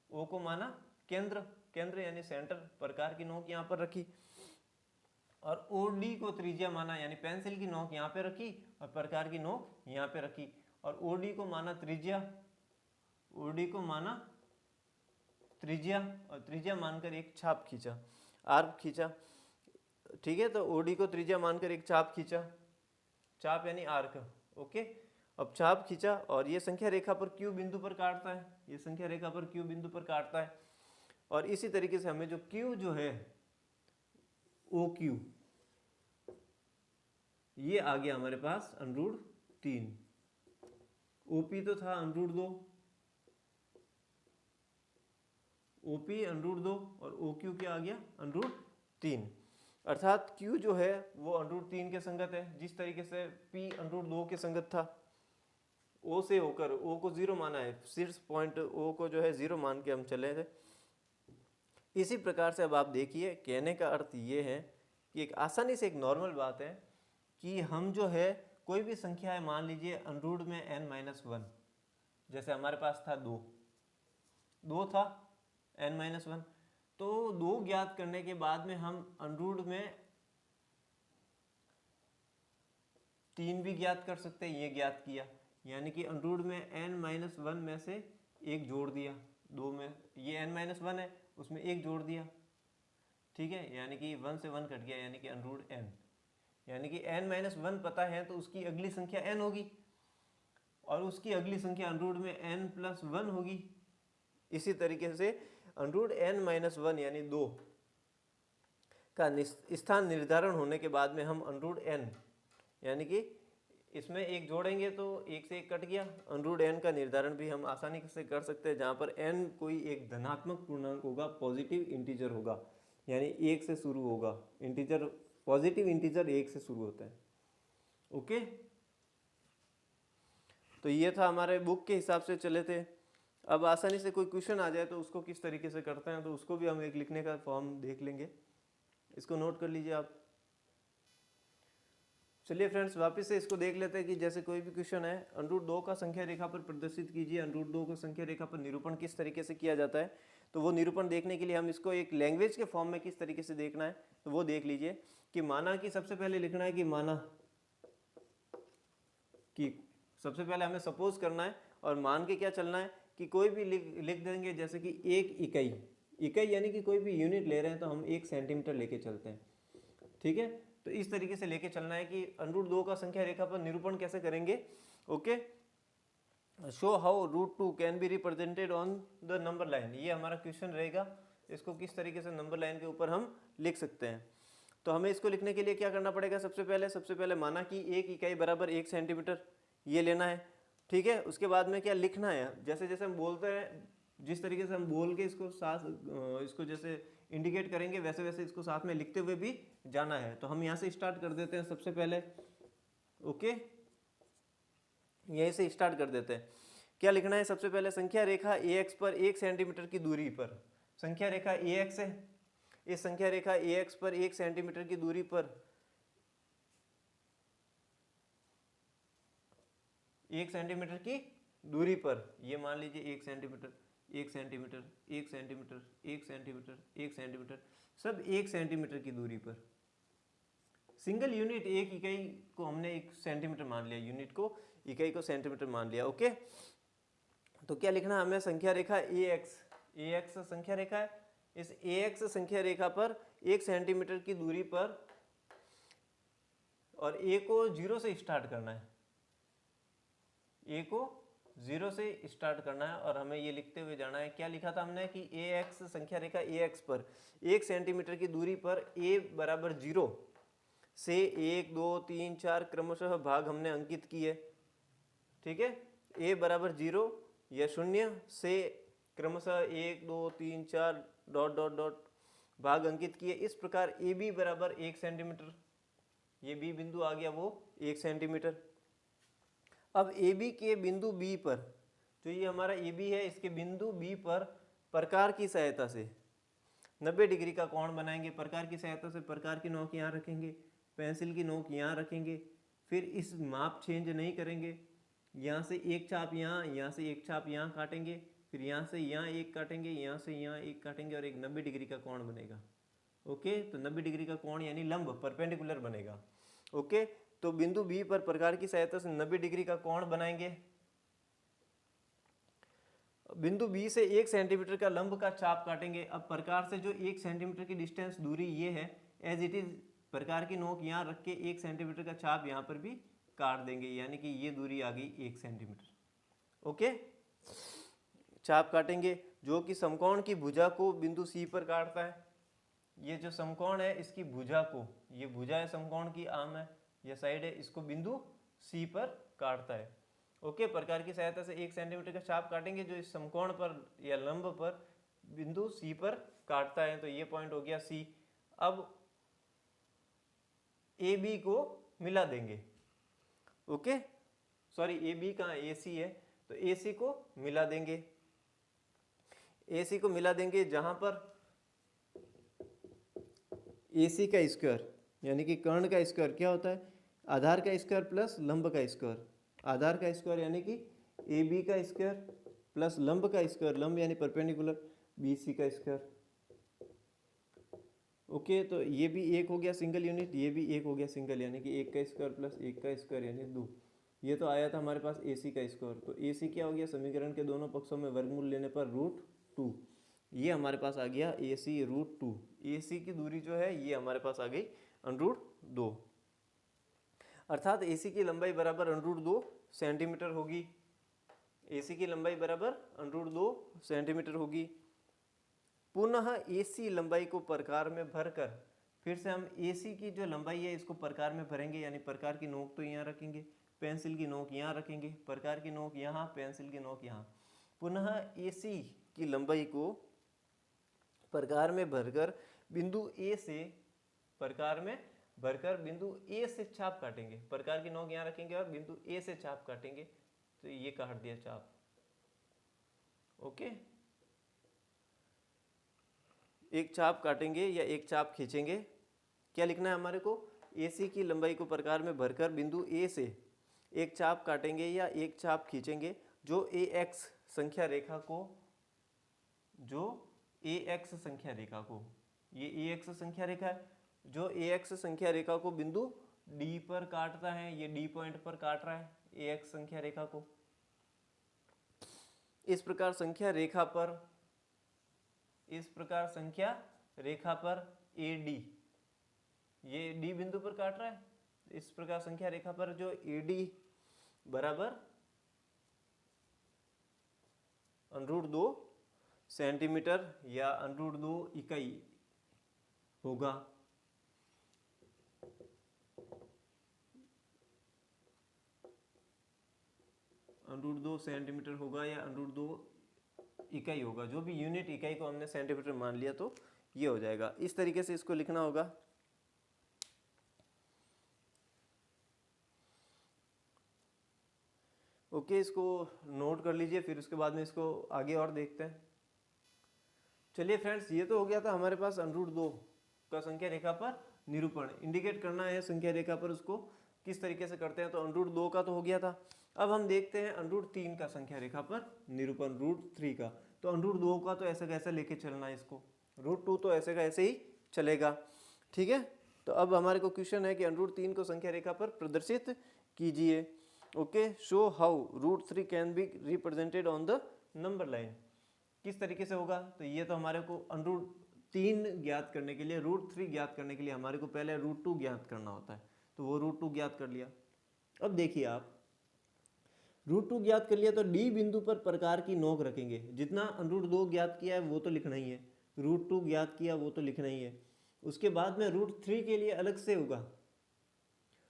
O को माना केंद्र, केंद्र यानी सेंटर, प्रकार की नोक यहाँ पर रखी, और OD को त्रिज्या माना, यानी पेंसिल की नोक यहाँ पे रखी और प्रकार की नोक यहाँ पे रखी, और OD को माना त्रिज्या, OD को माना त्रिज्या, और त्रिज्या मानकर एक छाप खींचा, आर्क खींचा, ठीक है। तो OD को त्रिज्या मानकर एक चाप खींचा, चाप यानी आर्क, ओके। अब चाप खींचा और ये संख्या रेखा पर Q बिंदु पर काटता है, ये संख्या रेखा पर Q बिंदु पर काटता है। और इसी तरीके से हमें जो Q जो है OQ, ये आ गया हमारे पास √3। OP तो था √2, OP √2 और OQ क्या आ गया √3। अर्थात Q जो है वो √3 के संगत है, जिस तरीके से P √2 के संगत था। O से होकर O को 0 माना है, शीर्ष पॉइंट O को जो है 0 मान के हम चले थे। इसी प्रकार से अब आप देखिए, कहने का अर्थ ये है कि एक आसानी से एक नॉर्मल बात है कि हम जो है कोई भी संख्या है, मान लीजिए √ में n-1, जैसे हमारे पास था 2 था n-1, तो 2 ज्ञात करने के बाद में हम √ में 3 भी ज्ञात कर सकते हैं, ये ज्ञात किया, यानी कि √ में n-1 में से एक जोड़ दिया, 2 में ये n-1 है उसमें एक जोड़ दिया, ठीक है, यानी कि 1 से 1 कट गया, यानी कि √n, यानी कि n-1 पता है तो उसकी अगली संख्या n होगी और उसकी अगली संख्या √ में n+1 होगी। इसी तरीके से √n-1 यानी 2 का स्थान निर्धारण होने के बाद में हम √n यानी कि इसमें एक जोड़ेंगे तो 1 से 1 कट गया, √n का निर्धारण भी हम आसानी से कर सकते हैं, जहाँ पर n कोई एक धनात्मक पूर्णांक होगा, पॉजिटिव इंटीजर होगा, यानी 1 से शुरू होगा, इंटीजर पॉजिटिव इंटीजर 1 से शुरू होता है। ओके, तो ये था हमारे बुक के हिसाब से चले थे। अब आसानी से कोई क्वेश्चन आ जाए तो उसको किस तरीके से करते हैं, तो उसको भी हम एक लिखने का फॉर्म देख लेंगे, इसको नोट कर लीजिए आप। चलिए फ्रेंड्स, वापस से इसको देख लेते हैं कि जैसे कोई भी क्वेश्चन है, √2 का संख्या रेखा पर प्रदर्शित कीजिए, √2 को संख्या रेखा पर निरूपण किस तरीके से किया जाता है। तो वो निरूपण देखने के लिए हम इसको एक लैंग्वेज के फॉर्म में किस तरीके से देखना है, तो वो देख लीजिए कि माना कि सबसे पहले लिखना है कि माना कि सबसे पहले हमें सपोज करना है और मान के क्या चलना है कि कोई भी लिख देंगे, जैसे कि एक इकाई यानी कि कोई भी यूनिट ले रहे हैं तो हम 1 सेंटीमीटर लेके चलते हैं, ठीक है। तो इस तरीके से लेके चलना है कि √2 का संख्या रेखा पर निरूपण कैसे करेंगे। Okay, show how √2 can be represented on the number line, ये हमारा क्वेश्चन रहेगा, इसको किस तरीके से नंबर लाइन के ऊपर हम लिख सकते हैं। तो हमें इसको लिखने के लिए क्या करना पड़ेगा, सबसे पहले माना कि 1 इकाई बराबर 1 सेंटीमीटर, ये लेना है, ठीक है। उसके बाद में क्या लिखना है, जैसे जैसे हम बोलते हैं, जिस तरीके से हम बोल के इसको साथ इसको जैसे इंडिकेट करेंगे, वैसे वैसे इसको साथ में लिखते हुए भी जाना है। तो हम यहाँ से स्टार्ट कर देते हैं सबसे पहले। ओके, यहीं से स्टार्ट कर देते हैं। क्या लिखना है, सबसे पहले संख्या रेखा AX पर 1 सेंटीमीटर की दूरी पर, संख्या रेखा AX है, इस संख्या रेखा AX पर 1 सेंटीमीटर की दूरी पर 1 सेंटीमीटर की दूरी पर, ये मान लीजिए 1 centimetre 1 centimetre 1 centimetre 1 centimetre 1 centimetre, सब 1 सेंटीमीटर की दूरी पर, सिंगल यूनिट, एक इकाई को हमने 1 सेंटीमीटर मान लिया, यूनिट को, इकाई को सेंटीमीटर मान लिया। ओके, तो क्या लिखना है हमें, संख्या रेखा AX संख्या रेखा है, इस AX संख्या रेखा पर 1 सेंटीमीटर की दूरी पर, और A को 0 से स्टार्ट करना है, A को 0 से स्टार्ट करना है, और हमें ये लिखते हुए जाना है। क्या लिखा था हमने कि AX संख्या रेखा AX पर 1 सेंटीमीटर की दूरी पर A बराबर 0 से 1 2 3 4 क्रमशः भाग हमने अंकित किए, ठीक है। A बराबर 0 या 0 से क्रमशः 1 2 3 4 ... भाग अंकित किए। इस प्रकार AB बराबर 1 सेंटीमीटर, ये B बिंदु आ गया वो 1 सेंटीमीटर। अब AB के बिंदु B पर, जो ये हमारा AB है, इसके बिंदु B पर प्रकार की सहायता से 90 डिग्री का कोण बनाएंगे। प्रकार की सहायता से प्रकार की नोक यहाँ रखेंगे, पेंसिल की नोक यहाँ रखेंगे, फिर इस माप चेंज नहीं करेंगे, यहाँ से एक छाप यहाँ से एक छाप यहाँ काटेंगे, फिर यहाँ से यहाँ एक काटेंगे, यहाँ से यहाँ एक काटेंगे, और एक 90 डिग्री का कोण बनेगा। ओके, तो 90 डिग्री का कोण यानी लंब, परपेंडिकुलर बनेगा। ओके, तो बिंदु B पर प्रकार की सहायता से 90 डिग्री का कोण बनाएंगे। बिंदु B से 1 सेंटीमीटर का लंब का चाप काटेंगे। अब प्रकार से जो 1 सेंटीमीटर की डिस्टेंस दूरी ये है, एज इट इज प्रकार की नोक यहाँ रख के 1 सेंटीमीटर का चाप यहाँ पर भी काट देंगे, यानी कि ये दूरी आ गई 1 सेंटीमीटर। ओके, चाप काटेंगे जो कि समकोण की भुजा को बिंदु C पर काटता है। ये जो समकोण है, इसकी भुजा को, ये भुजा है समकोण की, आम है, यह साइड है, इसको बिंदु सी पर काटता है। ओके, प्रकार की सहायता से 1 सेंटीमीटर का चाप काटेंगे जो इस समकोण पर या लंब पर बिंदु सी पर काटता है। तो ये पॉइंट हो गया सी। अब ए बी को मिला देंगे। ओके, सॉरी ए बी कहाँ, ए सी है, तो ए सी को मिला देंगे। ए सी को मिला देंगे जहां पर ए सी का स्क्वायर यानी कि कर्ण का स्क्वायर क्या होता है, आधार का स्क्वायर प्लस लंब का स्क्वायर। आधार का स्क्वायर यानी कि ए बी का स्क्वायर प्लस लंब का स्क्वायर, लंब यानी परपेंडिकुलर बी सी का स्क्वायर। ओके, तो ये भी एक हो गया सिंगल यूनिट, ये भी एक हो गया सिंगल, यानी कि 1 का स्क्वायर प्लस 1 का स्क्वायर यानी 2। ये तो आया था हमारे पास ए सी का स्क्वायर। तो ए सी क्या हो गया, समीकरण के दोनों पक्षों में वर्गमूल लेने पर √2। ये हमारे पास आ गया ए सी √2। ए सी की दूरी जो है ये हमारे पास आ गई √2, अर्थात ए सी की लंबाई बराबर √2 सेंटीमीटर होगी। ए सी की लंबाई बराबर √2 सेंटीमीटर होगी। पुनः ए सी लंबाई को प्रकार में भरकर फिर से हम ए सी की जो लंबाई है इसको प्रकार में भरेंगे, यानी प्रकार की नोक तो यहाँ रखेंगे, पेंसिल की नोक यहाँ रखेंगे, प्रकार की नोक यहाँ, पेंसिल की नोक यहाँ। पुनः ए सी की लंबाई को प्रकार में भरकर बिंदु ए से प्रकार में भरकर बिंदु ए से चाप काटेंगे। प्रकार की नोक यहाँ रखेंगे और बिंदु ए से चाप काटेंगे। तो ये काट दिया चाप। ओके, एक चाप काटेंगे या एक चाप खींचेंगे। क्या लिखना है हमारे को, ए सी की लंबाई को प्रकार में भरकर बिंदु ए से एक चाप काटेंगे या एक चाप खींचेंगे जो ए एक्स संख्या रेखा को, जो ए एक्स संख्या रेखा को, ये ए एक्स संख्या रेखा है, जो ए एक्स संख्या रेखा को बिंदु डी पर काटता है। ये डी पॉइंट पर काट रहा है ए एक्स संख्या रेखा को। इस प्रकार संख्या रेखा पर ए डी, ये डी बिंदु पर काट रहा है। इस प्रकार संख्या रेखा पर जो ए डी बराबर √2 सेंटीमीटर या √2 इकाई होगा। √2 सेंटीमीटर होगा या √2 इकाई होगा, जो भी यूनिट इकाई को हमने सेंटीमीटर मान लिया तो ये हो जाएगा। इस तरीके से इसको लिखना होगा। ओके, इसको नोट कर लीजिए, फिर उसके बाद में इसको आगे और देखते हैं। चलिए फ्रेंड्स, ये तो हो गया था हमारे पास √2 का संख्या रेखा पर निरूपण। इंडिकेट करना है संख्या रेखा पर, उसको किस तरीके से करते हैं। तो √2 का तो हो गया था। अब हम देखते हैं √3 का संख्या रेखा पर निरूपण, √3 का। तो √2 का तो ऐसा कैसे लेके चलना है इसको, √2 तो ऐसे का ऐसे ही चलेगा। ठीक है, तो अब हमारे को क्वेश्चन है कि √3 को संख्या रेखा पर प्रदर्शित कीजिए। Okay, show how √3 can be represented on the number line. किस तरीके से होगा, तो ये तो हमारे को √3 ज्ञात करने के लिए, √3 ज्ञात करने के लिए हमारे को पहले √2 ज्ञात करना होता है। तो वो √2 ज्ञात कर लिया। अब देखिए आप, √2 ज्ञात कर लिया तो डी बिंदु पर प्रकार की नोक रखेंगे। जितना √2 ज्ञात किया है वो तो लिखना ही है, √2 ज्ञात किया वो तो लिखना ही है। उसके बाद में √3 के लिए अलग से होगा।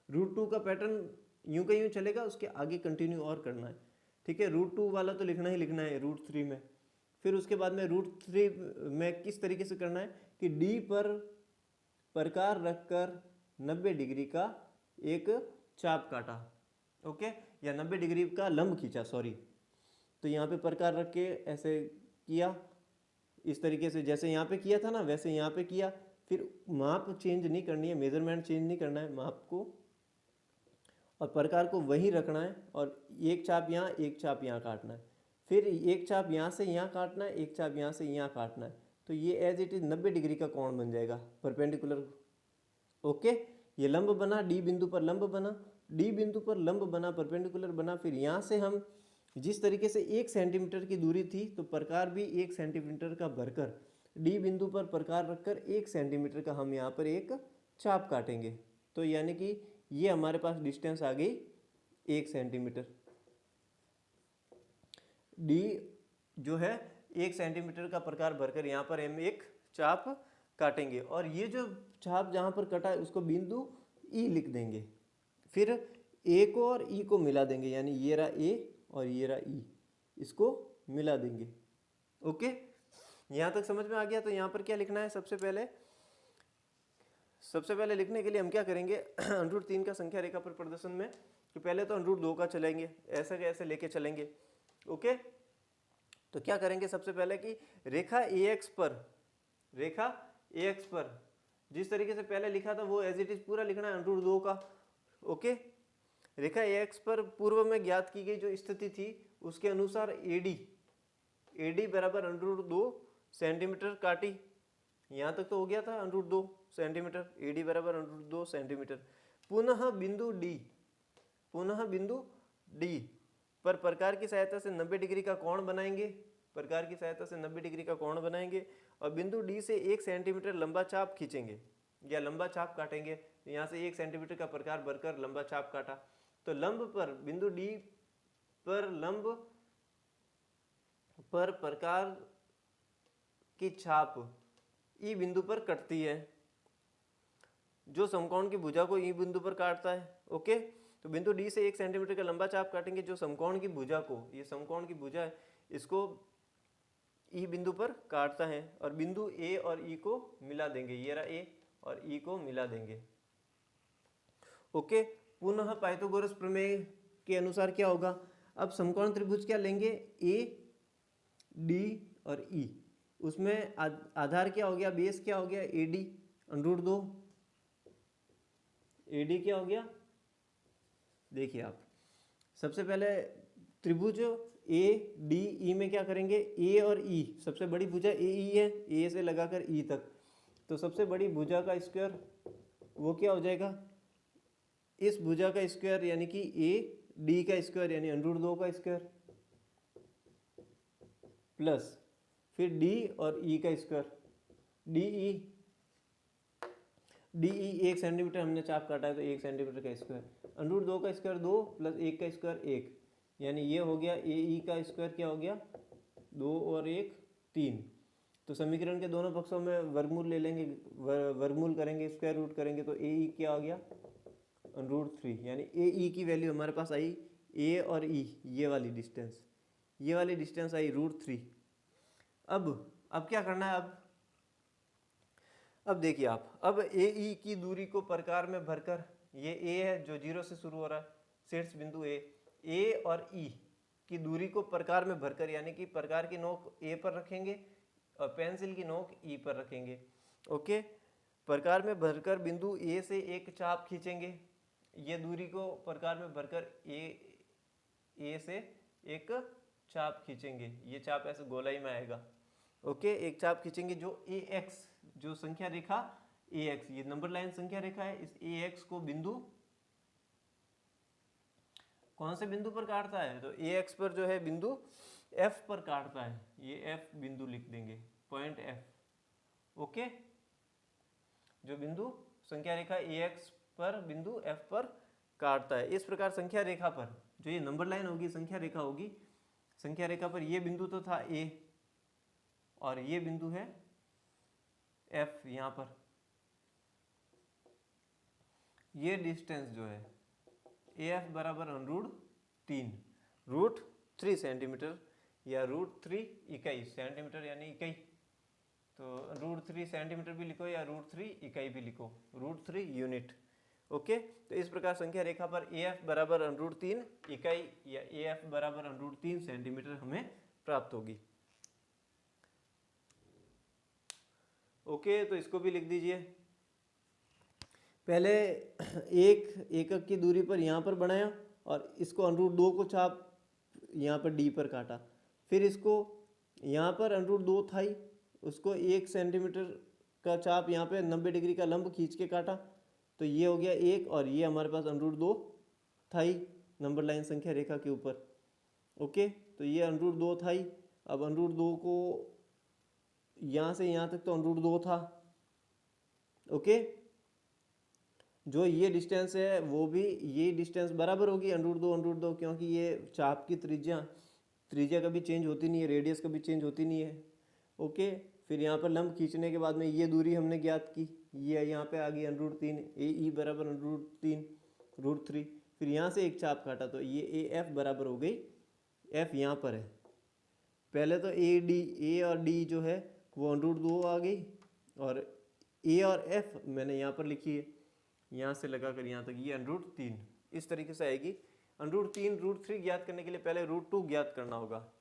√2 का पैटर्न यूं का यूं चलेगा, उसके आगे कंटिन्यू और करना है। ठीक है, √2 वाला तो लिखना ही लिखना है √3 में। फिर उसके बाद में √3 में किस तरीके से करना है कि डी पर प्रकार रखकर 90 डिग्री का एक चाप काटा। ओके, या 90 डिग्री का लंब खींचा, सॉरी। तो यहाँ पे प्रकार रख के ऐसे किया, इस तरीके से जैसे यहाँ पे किया था ना वैसे यहाँ पे किया। फिर माप चेंज नहीं करनी है, मेजरमेंट चेंज नहीं करना है माप को, और प्रकार को वही रखना है। और एक चाप यहाँ, एक चाप यहाँ काटना है। फिर एक चाप यहाँ से यहाँ काटना है, एक चाप यहाँ से यहाँ काटना है। तो ये एज इट इज 90 डिग्री का कोण बन जाएगा, परपेंडिकुलर। ओके, ये लंब बना, डी बिंदु पर लंब बना, डी बिंदु पर लंब बना, परपेंडिकुलर बना। फिर यहाँ से हम जिस तरीके से 1 सेंटीमीटर की दूरी थी, तो प्रकार भी 1 सेंटीमीटर का भरकर डी बिंदु पर प्रकार रखकर 1 सेंटीमीटर का हम यहाँ पर एक चाप काटेंगे। तो यानी कि ये हमारे पास डिस्टेंस आ गई 1 सेंटीमीटर। डी जो है 1 सेंटीमीटर का प्रकार भरकर यहाँ पर हम एक चाप काटेंगे। और ये जो चाप जहाँ पर कटा है उसको बिंदु ई लिख देंगे। फिर ए को और ई को मिला देंगे, यानी ये रहा ए और ये रहा ई, इसको मिला देंगे। ओके, यहाँ तक समझ में आ गया। तो यहाँ पर क्या लिखना है, सबसे पहले लिखने के लिए हम क्या करेंगे, √3 का संख्या रेखा पर प्रदर्शन में, तो पहले तो √2 का चलेंगे, ऐसा कैसे लेके चलेंगे। ओके, तो क्या करेंगे सबसे पहले कि रेखा AX पर जिस तरीके से पहले लिखा था वो एज इट इज पूरा लिखना है √2 का। ओके, रेखा AX पर पूर्व में ज्ञात की गई जो स्थिति थी उसके अनुसार AD बराबर √2 सेंटीमीटर काटी। यहाँ तक तो हो गया था √2 सेंटीमीटर, AD बराबर √2 सेंटीमीटर। पुनः बिंदु D पर प्रकार की सहायता से 90 डिग्री का कोण बनाएंगे, और बिंदु D से 1 सेंटीमीटर लंबा चाप खींचेंगे या लंबा चाप काटेंगे। तो यहाँ से 1 सेंटीमीटर का प्रकार भरकर लंबा चाप काटा। तो लंब पर बिंदु D पर लंब पर प्रकार की छाप ई बिंदु पर कटती है, जो समकोण की भुजा को ई बिंदु पर काटता है। ओके, तो बिंदु डी से 1 सेंटीमीटर का लंबा चाप काटेंगे जो समकोण की भुजा को, ये समकोण की भुजा है, इसको ई बिंदु पर काटता है, और बिंदु ए और ई को मिला देंगे, ये रहा ए और ई को मिला देंगे। ओके, पुनः पाइथागोरस प्रमेय के अनुसार क्या होगा, अब समकोण त्रिभुज क्या लेंगे, ए डी और ई, उसमें आधार क्या हो गया, बेस क्या हो गया, AD √2। AD क्या हो गया, देखिए आप सबसे पहले त्रिभुज ADE में क्या करेंगे, A और E, सबसे बड़ी भुजा AE है, A से लगाकर E तक, तो सबसे बड़ी भुजा का स्क्वायर वो क्या हो जाएगा, इस भुजा का स्क्वायर यानी कि AD का स्क्वायर यानी √2 का स्क्वायर, प्लस फिर D और E का स्क्वायर, DE 1 सेंटीमीटर हमने चाप काटा है तो 1 सेंटीमीटर का स्क्वायर, √2 का स्क्वायर 2 प्लस 1 का स्क्वायर 1, यानी ये हो गया AE का स्क्वायर क्या हो गया, 2 और 1 3। तो समीकरण के दोनों पक्षों में वर्गमूल ले लेंगे, वर्गमूल करेंगे, स्क्वायर रूट करेंगे, तो AE क्या हो गया, √3, यानी AE की वैल्यू हमारे पास आई, A और E ये वाली डिस्टेंस आई √3। अब क्या करना है, अब देखिए आप, अब AE की दूरी को प्रकार में भरकर, ये A है जो 0 से शुरू हो रहा है, शीर्ष बिंदु A और E की दूरी को प्रकार में भरकर, यानी कि प्रकार की नोक A पर रखेंगे और पेंसिल की नोक E पर रखेंगे। ओके, प्रकार में भरकर बिंदु A से एक चाप खींचेंगे, ये दूरी को प्रकार में भरकर A से एक चाप खींचेंगे, ये चाप ऐसे गोलाई में आएगा। ओके, एक चाप खींचेंगे जो AX, जो संख्या रेखा AX, ये नंबर लाइन संख्या रेखा है, इस AX को बिंदु कौन से बिंदु पर काटता है, तो AX पर जो है बिंदु F पर काटता है, ये F बिंदु लिख देंगे, पॉइंट F। ओके, जो बिंदु संख्या रेखा AX पर बिंदु F पर काटता है। इस प्रकार संख्या रेखा पर जो ये नंबर लाइन होगी, संख्या रेखा होगी, संख्या रेखा पर ये बिंदु तो था A और ये बिंदु है F, यहाँ पर ये डिस्टेंस जो है AF बराबर √3 सेंटीमीटर या √3 इकाई, सेंटीमीटर यानी इकाई, तो √3 सेंटीमीटर भी लिखो या √3 इकाई भी लिखो, √3 यूनिट। ओके, तो इस प्रकार संख्या रेखा पर AF बराबर √3 इकाई या AF बराबर √3 सेंटीमीटर हमें प्राप्त होगी। ओके, तो इसको भी लिख दीजिए। पहले एक एकक की दूरी पर यहाँ पर बनाया और इसको √2 को चाप यहाँ पर D पर काटा, फिर इसको यहाँ पर √2 था ही, उसको 1 सेंटीमीटर का चाप यहाँ पे 90 डिग्री का लंब खींच के काटा, तो ये हो गया 1, और ये हमारे पास √2 था ही नंबर लाइन संख्या रेखा के ऊपर। ओके, तो ये √2 था ही, अब √2 को यहाँ से यहाँ तक तो √2 था। ओके, जो ये डिस्टेंस है वो भी ये डिस्टेंस बराबर होगी √2, क्योंकि ये चाप की त्रिज्या कभी चेंज होती नहीं है, रेडियस कभी चेंज होती नहीं है। ओके, फिर यहाँ पर लंब खींचने के बाद में ये दूरी हमने ज्ञात की, ये यहाँ पे आ गई √3, AE बराबर √3, √3, फिर यहाँ से एक चाप काटा तो ये ए एफ बराबर हो गई, एफ यहाँ पर है, पहले तो ए और डी जो है वो √2 आ गई, और ए और एफ मैंने यहाँ पर लिखी है, यहाँ से लगा कर यहाँ तक ये √3 इस तरीके से आएगी। √3 √3 ज्ञात करने के लिए पहले √2 ज्ञात करना होगा।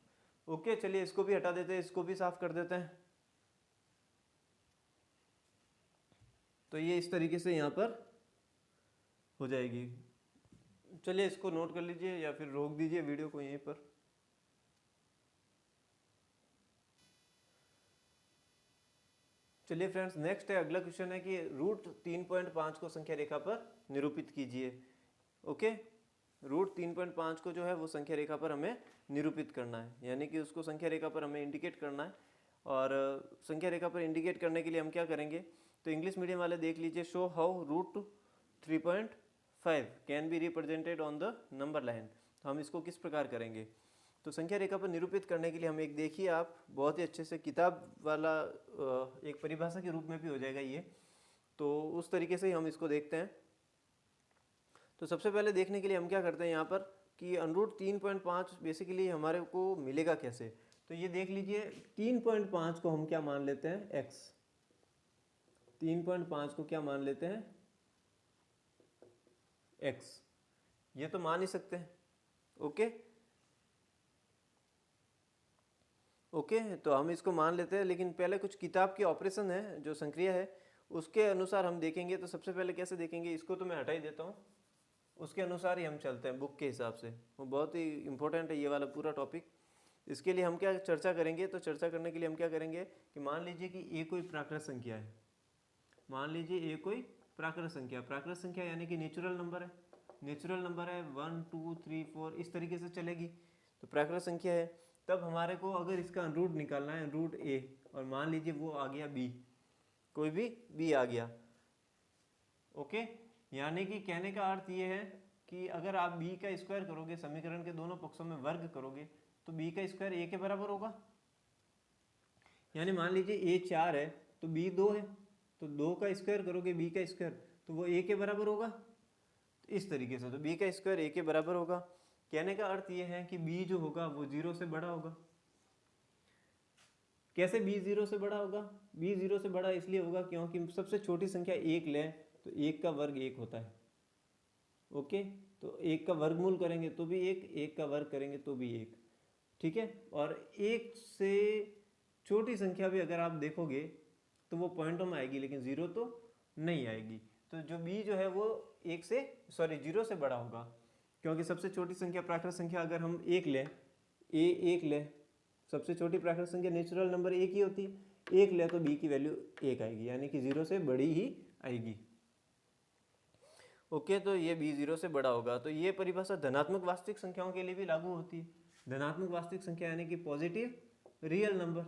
ओके, चलिए इसको भी हटा देते हैं, इसको भी साफ कर देते हैं। तो ये इस तरीके से यहाँ पर हो जाएगी। चलिए इसको नोट कर लीजिए या फिर रोक दीजिए वीडियो को यहीं पर। चलिए फ्रेंड्स, नेक्स्ट है, अगला क्वेश्चन है कि √3.5 को संख्या रेखा पर निरूपित कीजिए। ओके, √3.5 को जो है वो संख्या रेखा पर हमें निरूपित करना है, यानी कि उसको संख्या रेखा पर हमें इंडिकेट करना है। और संख्या रेखा पर इंडिकेट करने के लिए हम क्या करेंगे, तो इंग्लिश मीडियम वाले देख लीजिए, show how √3.5 can be represented on the number line. तो हम इसको किस प्रकार करेंगे, तो संख्या रेखा पर निरूपित करने के लिए हम एक देखिए आप बहुत ही अच्छे से किताब वाला एक परिभाषा के रूप में भी हो जाएगा ये, तो उस तरीके से ही हम इसको देखते हैं। तो सबसे पहले देखने के लिए हम क्या करते हैं यहाँ पर कि √3.5 बेसिकली हमारे को मिलेगा कैसे। तो ये देख लीजिए 3.5 को हम क्या मान लेते हैं, x। 3.5 को क्या मान लेते हैं, x। ये तो मान ही सकते हैं। ओके ओके, तो हम इसको मान लेते हैं, लेकिन पहले कुछ किताब के ऑपरेशन है जो संक्रिया है उसके अनुसार हम देखेंगे। तो सबसे पहले कैसे देखेंगे, इसको तो मैं हटा ही देता हूँ, उसके अनुसार ही हम चलते हैं बुक के हिसाब से। वो बहुत ही इंपॉर्टेंट है ये वाला पूरा टॉपिक। इसके लिए हम क्या चर्चा करेंगे, तो चर्चा करने के लिए हम क्या करेंगे कि मान लीजिए कि ए कोई प्राकृत संख्या है, मान लीजिए ए कोई प्राकृत संख्या, प्राकृत संख्या यानी कि नेचुरल नंबर है, नेचुरल नंबर है 1 2 3 4 इस तरीके से चलेगी, तो प्राकृत संख्या है। तब हमारे को अगर इसका रूट निकालना है, रूट ए, और मान लीजिए वो आ गया बी, कोई भी बी आ गया। ओके, यानी कि कहने का अर्थ ये है कि अगर आप बी का स्क्वायर करोगे, समीकरण के दोनों पक्षों में वर्ग करोगे, तो बी का स्क्वायर ए के बराबर होगा। यानी मान लीजिए ए 4 है तो बी 2 है, तो 2 का स्क्वायर करोगे बी का स्क्वायर तो वो ए के बराबर होगा। तो इस तरीके से तो बी का स्क्वायर ए के बराबर होगा। कहने का अर्थ ये है कि बी जो होगा वो 0 से बड़ा होगा। कैसे बी 0 से बड़ा होगा, बी 0 से बड़ा इसलिए होगा क्योंकि सबसे छोटी संख्या 1 लें तो 1 का वर्ग 1 होता है। ओके, तो 1 का वर्गमूल करेंगे तो भी 1, 1 का वर्ग करेंगे तो भी 1, ठीक है। और 1 से छोटी संख्या भी अगर आप देखोगे तो वो पॉइंटों में आएगी, लेकिन 0 तो नहीं आएगी। तो जो b जो है वो 0 से बड़ा होगा, क्योंकि सबसे छोटी संख्या प्राकृत संख्या अगर हम 1 लें, a 1 लें, सबसे छोटी प्राकृत संख्या नेचुरल नंबर 1 ही होती है, 1 लें तो b की वैल्यू 1 आएगी, यानी कि 0 से बड़ी ही आएगी। ओके, तो ये b 0 से बड़ा होगा। तो ये परिभाषा धनात्मक वास्तविक संख्याओं के लिए भी लागू होती है। धनात्मक वास्तविक संख्या यानी कि पॉजिटिव रियल नंबर,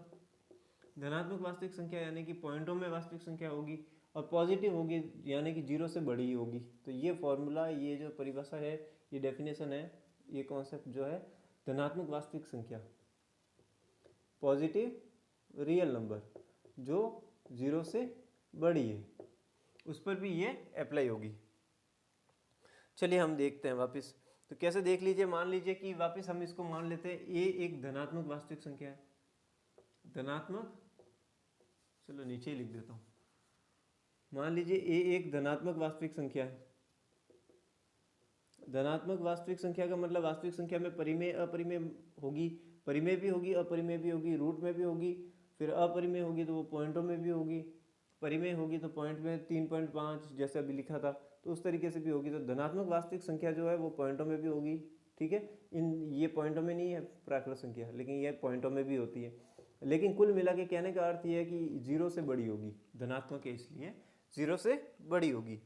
धनात्मक वास्तविक संख्या यानी कि पॉइंटों में वास्तविक संख्या होगी, और पॉजिटिव होगी यानी कि 0 से बड़ी होगी। तो ये फॉर्मूला, ये जो परिभाषा है, ये डेफिनेशन है, ये कॉन्सेप्ट जो है धनात्मक वास्तविक संख्या, पॉजिटिव रियल नंबर जो 0 से बड़ी है, उस पर भी ये अप्लाई होगी। चलिए हम देखते हैं वापस। तो कैसे देख लीजिए, मान लीजिए कि वापस हम इसको मान लेते हैं ए एक धनात्मक वास्तविक संख्या है, धनात्मक, चलो नीचे ही लिख देता हूँ, मान लीजिए ए एक धनात्मक वास्तविक संख्या है। धनात्मक वास्तविक संख्या का मतलब वास्तविक संख्या में परिमेय अपरिमेय होगी, परिमेय भी होगी अपरिमेय भी होगी, रूट में भी होगी, फिर अपरिमेय होगी तो वो पॉइंटों में भी होगी, परिमेय होगी तो पॉइंट में 3.5 जैसे अभी लिखा था तो उस तरीके से भी होगी। तो धनात्मक वास्तविक संख्या जो है वो पॉइंटों में भी होगी, ठीक है। ये पॉइंटों में नहीं है प्राकृत संख्या, लेकिन ये पॉइंटों में भी होती है। लेकिन कुल मिला के कहने का अर्थ ये है कि 0 से बड़ी होगी, धनात्मक है इसलिए 0 से बड़ी होगी।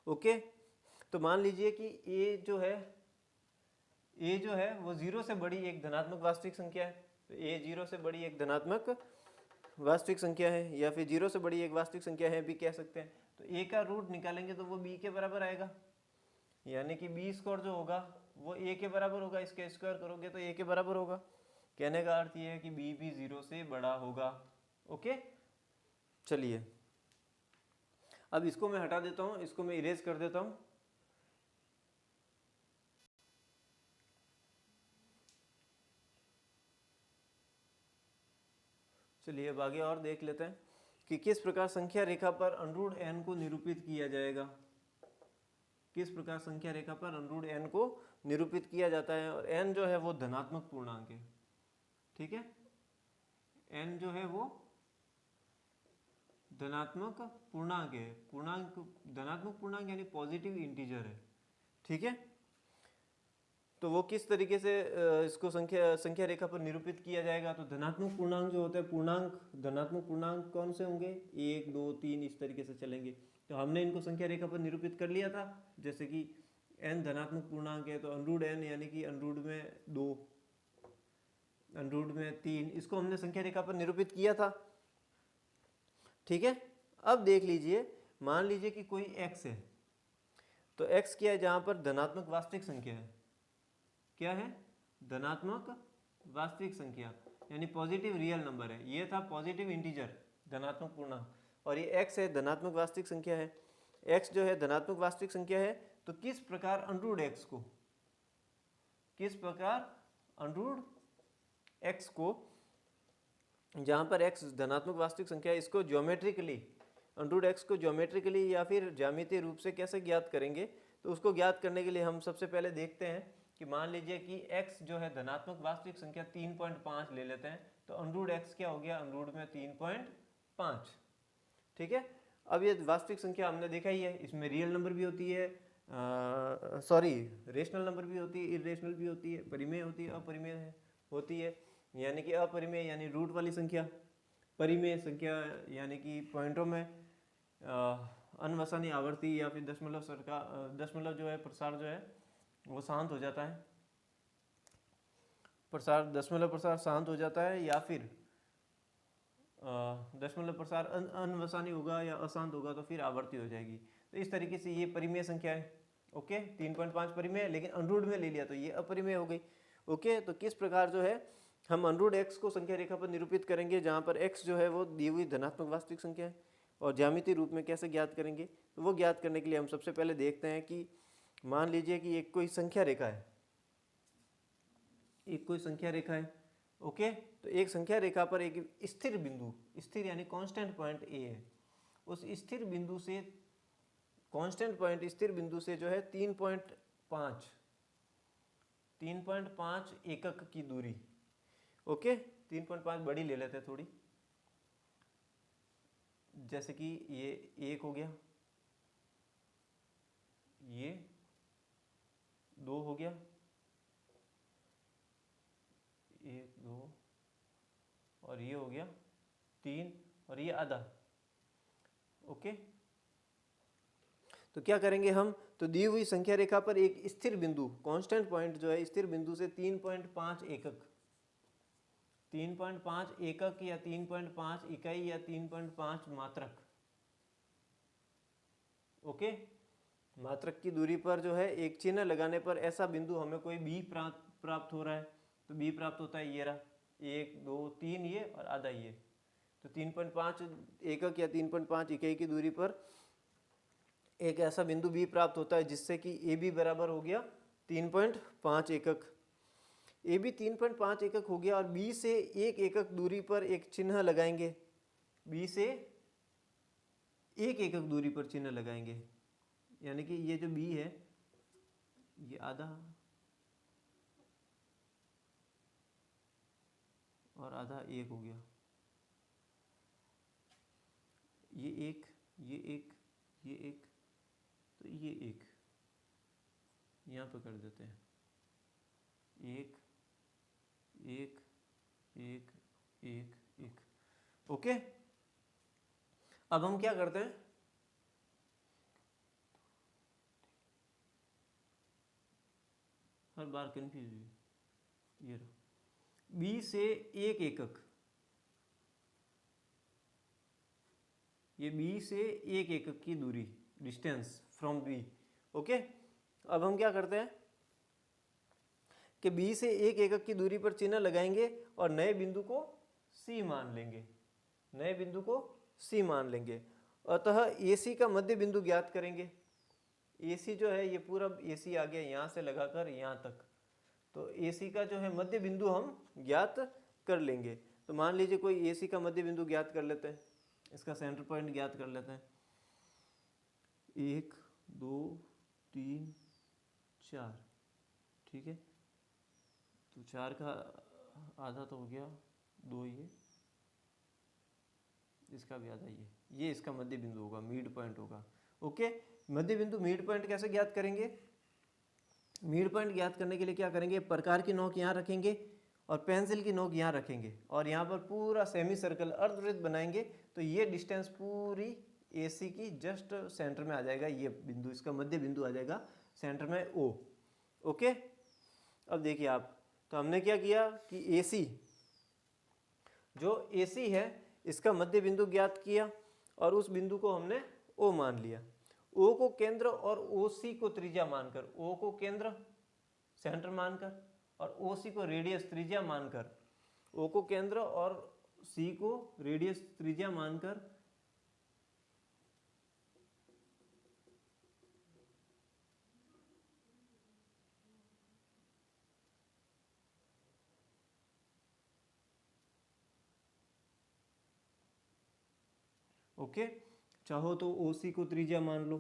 ओके, तो मान लीजिए कि ए जो है वो 0 से बड़ी एक धनात्मक वास्तविक संख्या है। तो ए 0 से बड़ी एक धनात्मक वास्तविक संख्या है, या फिर 0 से बड़ी एक वास्तविक संख्या है भी कह सकते हैं। तो ए का रूट निकालेंगे तो वो बी के बराबर आएगा, यानी कि बी स्क्वायर जो होगा वो ए के बराबर होगा, इसके स्क्वायर करोगे तो ए के बराबर होगा। कहने का अर्थ ये है कि बी भी 0 से बड़ा होगा। ओके, चलिए अब इसको मैं हटा देता हूँ, इसको मैं इरेज कर देता हूँ। चलिए अब आगे और देख लेते हैं कि किस प्रकार संख्या रेखा पर अंडर रूट n को निरूपित किया जाएगा। किस प्रकार संख्या रेखा पर अंडर रूट n को निरूपित किया जाता है। और n जो है वो धनात्मक पूर्णांक है, ठीक है। n जो है वो धनात्मक पूर्णांक है, धनात्मक पूर्णांक यानी पॉजिटिव इंटीजर है, ठीक है। तो वो किस तरीके से इसको संख्या रेखा पर निरूपित किया जाएगा। तो धनात्मक पूर्णांक जो होता है, धनात्मक पूर्णांक कौन से होंगे, 1 2 3 इस तरीके से चलेंगे। तो हमने इनको संख्या रेखा पर निरूपित कर लिया था। जैसे कि n धनात्मक पूर्णांक है तो अंडर n यानी कि अंडर में 2, अंडर में 3, इसको हमने संख्या रेखा पर निरूपित किया था, ठीक है। अब देख लीजिए, मान लीजिए कि कोई x है, तो x क्या है, जहां पर धनात्मक वास्तविक संख्या है। क्या है, धनात्मक वास्तविक संख्या यानी पॉजिटिव रियल नंबर है। ये था पॉजिटिव इंटीजर, धनात्मक पूर्णांक, और ये x है, धनात्मक वास्तविक संख्या है। x जो है धनात्मक वास्तविक संख्या है, तो किस प्रकार अंडर x को, किस प्रकार अंडर x को, जहां पर x धनात्मक वास्तविक संख्या है, इसको ज्योमेट्रिकली, अंडर x को ज्योमेट्रिकली या फिर ज्यामितीय रूप से कैसे ज्ञात करेंगे। तो उसको ज्ञात करने के लिए हम सबसे पहले देखते हैं कि मान लीजिए कि x जो है धनात्मक वास्तविक संख्या 3.5 ले लेते हैं, तो अंडर x क्या हो गया, अंडर में 3.5, ठीक है। अब ये वास्तविक संख्या हमने देखा ही है, इसमें रियल नंबर भी होती है, रेशनल नंबर भी होती है, इरेशनल भी होती है, परिमेय होती है, अपरिमेय होती है। यानी कि अपरिमेय यानी रूट वाली संख्या, परिमेय संख्या यानी कि पॉइंटों में अनवसानी आवर्ती या फिर दशमलव जो है प्रसार जो है वो शांत हो जाता है, दशमलव प्रसार शांत हो जाता है, या फिर दशमलव प्रसार अनवसानी होगा या अशांत होगा तो फिर आवर्ती हो जाएगी। तो इस तरीके से ये परिमेय संख्या है, ओके। 3.5 परिमेय, लेकिन अंडर में ले लिया तो ये अपरिमेय हो गई, ओके। तो किस प्रकार जो है हम अंडर x को संख्या रेखा पर निरूपित करेंगे, जहाँ पर x जो है वो दी हुई धनात्मक वास्तविक संख्या है, और ज्यामितीय रूप में कैसे ज्ञात करेंगे। तो वो ज्ञात करने के लिए हम सबसे पहले देखते हैं कि मान लीजिए कि एक कोई संख्या रेखा है, एक कोई संख्या रेखा है, ओके। तो एक संख्या रेखा पर एक स्थिर बिंदु, स्थिर यानी कांस्टेंट पॉइंट A है। उस स्थिर बिंदु से, कांस्टेंट पॉइंट स्थिर बिंदु से जो है 3.5 एकक की दूरी, ओके। 3.5 बड़ी ले लेते हैं थोड़ी, जैसे कि ये 1 हो गया, ये 2 हो गया, 1 2, और ये हो गया 3, और ये आधा, ओके। तो क्या करेंगे हम, तो दी हुई संख्या रेखा पर एक स्थिर बिंदु, कांस्टेंट पॉइंट जो है स्थिर बिंदु से 3.5 एकक, 3.5 एकक या 3.5 इकाई या 3.5 मात्रक, ओके, मात्रक की दूरी पर जो है एक चिन्ह लगाने पर ऐसा बिंदु हमें कोई बी प्राप्त हो रहा है। तो बी प्राप्त होता है, ये रहा, 1 2 3 ये और आधा ये। तो 3.5 एकक या 3.5 इकाई की दूरी पर एक ऐसा बिंदु बी प्राप्त होता है जिससे कि ए बी बराबर हो गया 3.5 एकक। ए बी 3.5 एकक हो गया, और बी से 1 एकक दूरी पर एक चिन्ह लगाएंगे, बी से 1 एकक दूरी पर चिन्ह लगाएंगे, यानी कि ये जो बी है ये आधा और आधा 1 हो गया, ये 1 ये 1 ये 1, तो ये 1 यहाँ पर कर देते हैं, 1 1 1 1 1, ओके। अब हम क्या करते हैं, हर बार कंफ्यूज हुई, ये रहा, बी से 1 एकक, ये बी से 1 एकक की दूरी, डिस्टेंस फ्रॉम बी, ओके। अब हम क्या करते हैं कि बी से 1 एकक की दूरी पर चिन्ह लगाएंगे और नए बिंदु को सी मान लेंगे, नए बिंदु को सी मान लेंगे। अतः AC का मध्य बिंदु ज्ञात करेंगे। AC जो है ये पूरा AC आ गया यहाँ से लगाकर यहाँ तक, तो AC का जो है मध्य बिंदु हम ज्ञात कर लेंगे। तो मान लीजिए कोई AC का मध्य बिंदु ज्ञात कर लेते हैं, इसका सेंटर पॉइंट ज्ञात कर लेते हैं। 1 2 3 4, ठीक है। तो 4 का आधा तो हो गया 2, ये इसका भी आधा, ये इसका मध्य बिंदु होगा, मिड पॉइंट होगा। ओके, मध्य बिंदु मिड पॉइंट कैसे ज्ञात करेंगे? मिड पॉइंट ज्ञात करने के लिए क्या करेंगे, प्रकार की नोक यहाँ रखेंगे और पेंसिल की नोक यहाँ रखेंगे और यहाँ पर पूरा सेमी सर्कल अर्धवृत्त बनाएंगे। तो ये डिस्टेंस पूरी AC की जस्ट सेंटर में आ जाएगा, ये बिंदु इसका मध्य बिंदु आ जाएगा सेंटर में O। ओके, अब देखिए आप, तो हमने क्या किया कि AC जो AC है इसका मध्य बिंदु ज्ञात किया और उस बिंदु को हमने O मान लिया। O को केंद्र और OC को त्रिज्या मानकर, O को केंद्र सेंटर मानकर और OC को रेडियस त्रिज्या मानकर, O को केंद्र और C को रेडियस त्रिज्या मानकर ओके, चाहो तो OC को त्रिज्या मान लो,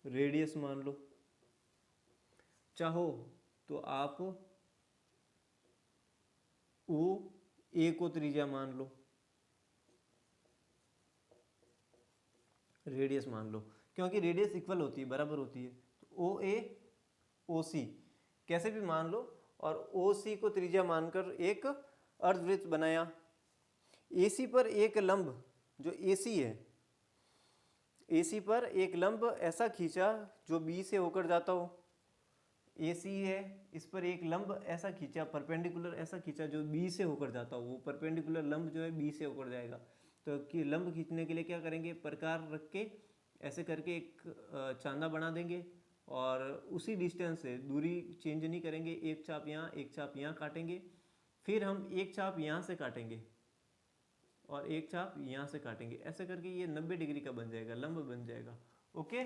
रेडियस मान लो, चाहो तो आप OA को त्रिज्या मान लो, रेडियस मान लो, क्योंकि रेडियस इक्वल होती है, बराबर होती है। तो OA OC कैसे भी मान लो और OC को त्रिज्या मानकर एक अर्धवृत्त बनाया। AC पर एक लंब जो AC है, AC पर एक लंब ऐसा खींचा जो B से होकर जाता हो। AC है, इस पर एक लंब ऐसा खींचा, परपेंडिकुलर ऐसा खींचा जो B से होकर जाता हो। वो परपेंडिकुलर लंब जो है B से होकर जाएगा। तो कि लंब खींचने के लिए क्या करेंगे, प्रकार रख के ऐसे करके एक चांदा बना देंगे और उसी डिस्टेंस से दूरी चेंज नहीं करेंगे। एक चाप यहाँ, एक चाप यहाँ काटेंगे, फिर हम एक चाप यहाँ से काटेंगे और एक चाप यहाँ से काटेंगे। ऐसे करके ये 90 डिग्री का बन जाएगा, लंब बन जाएगा। ओके,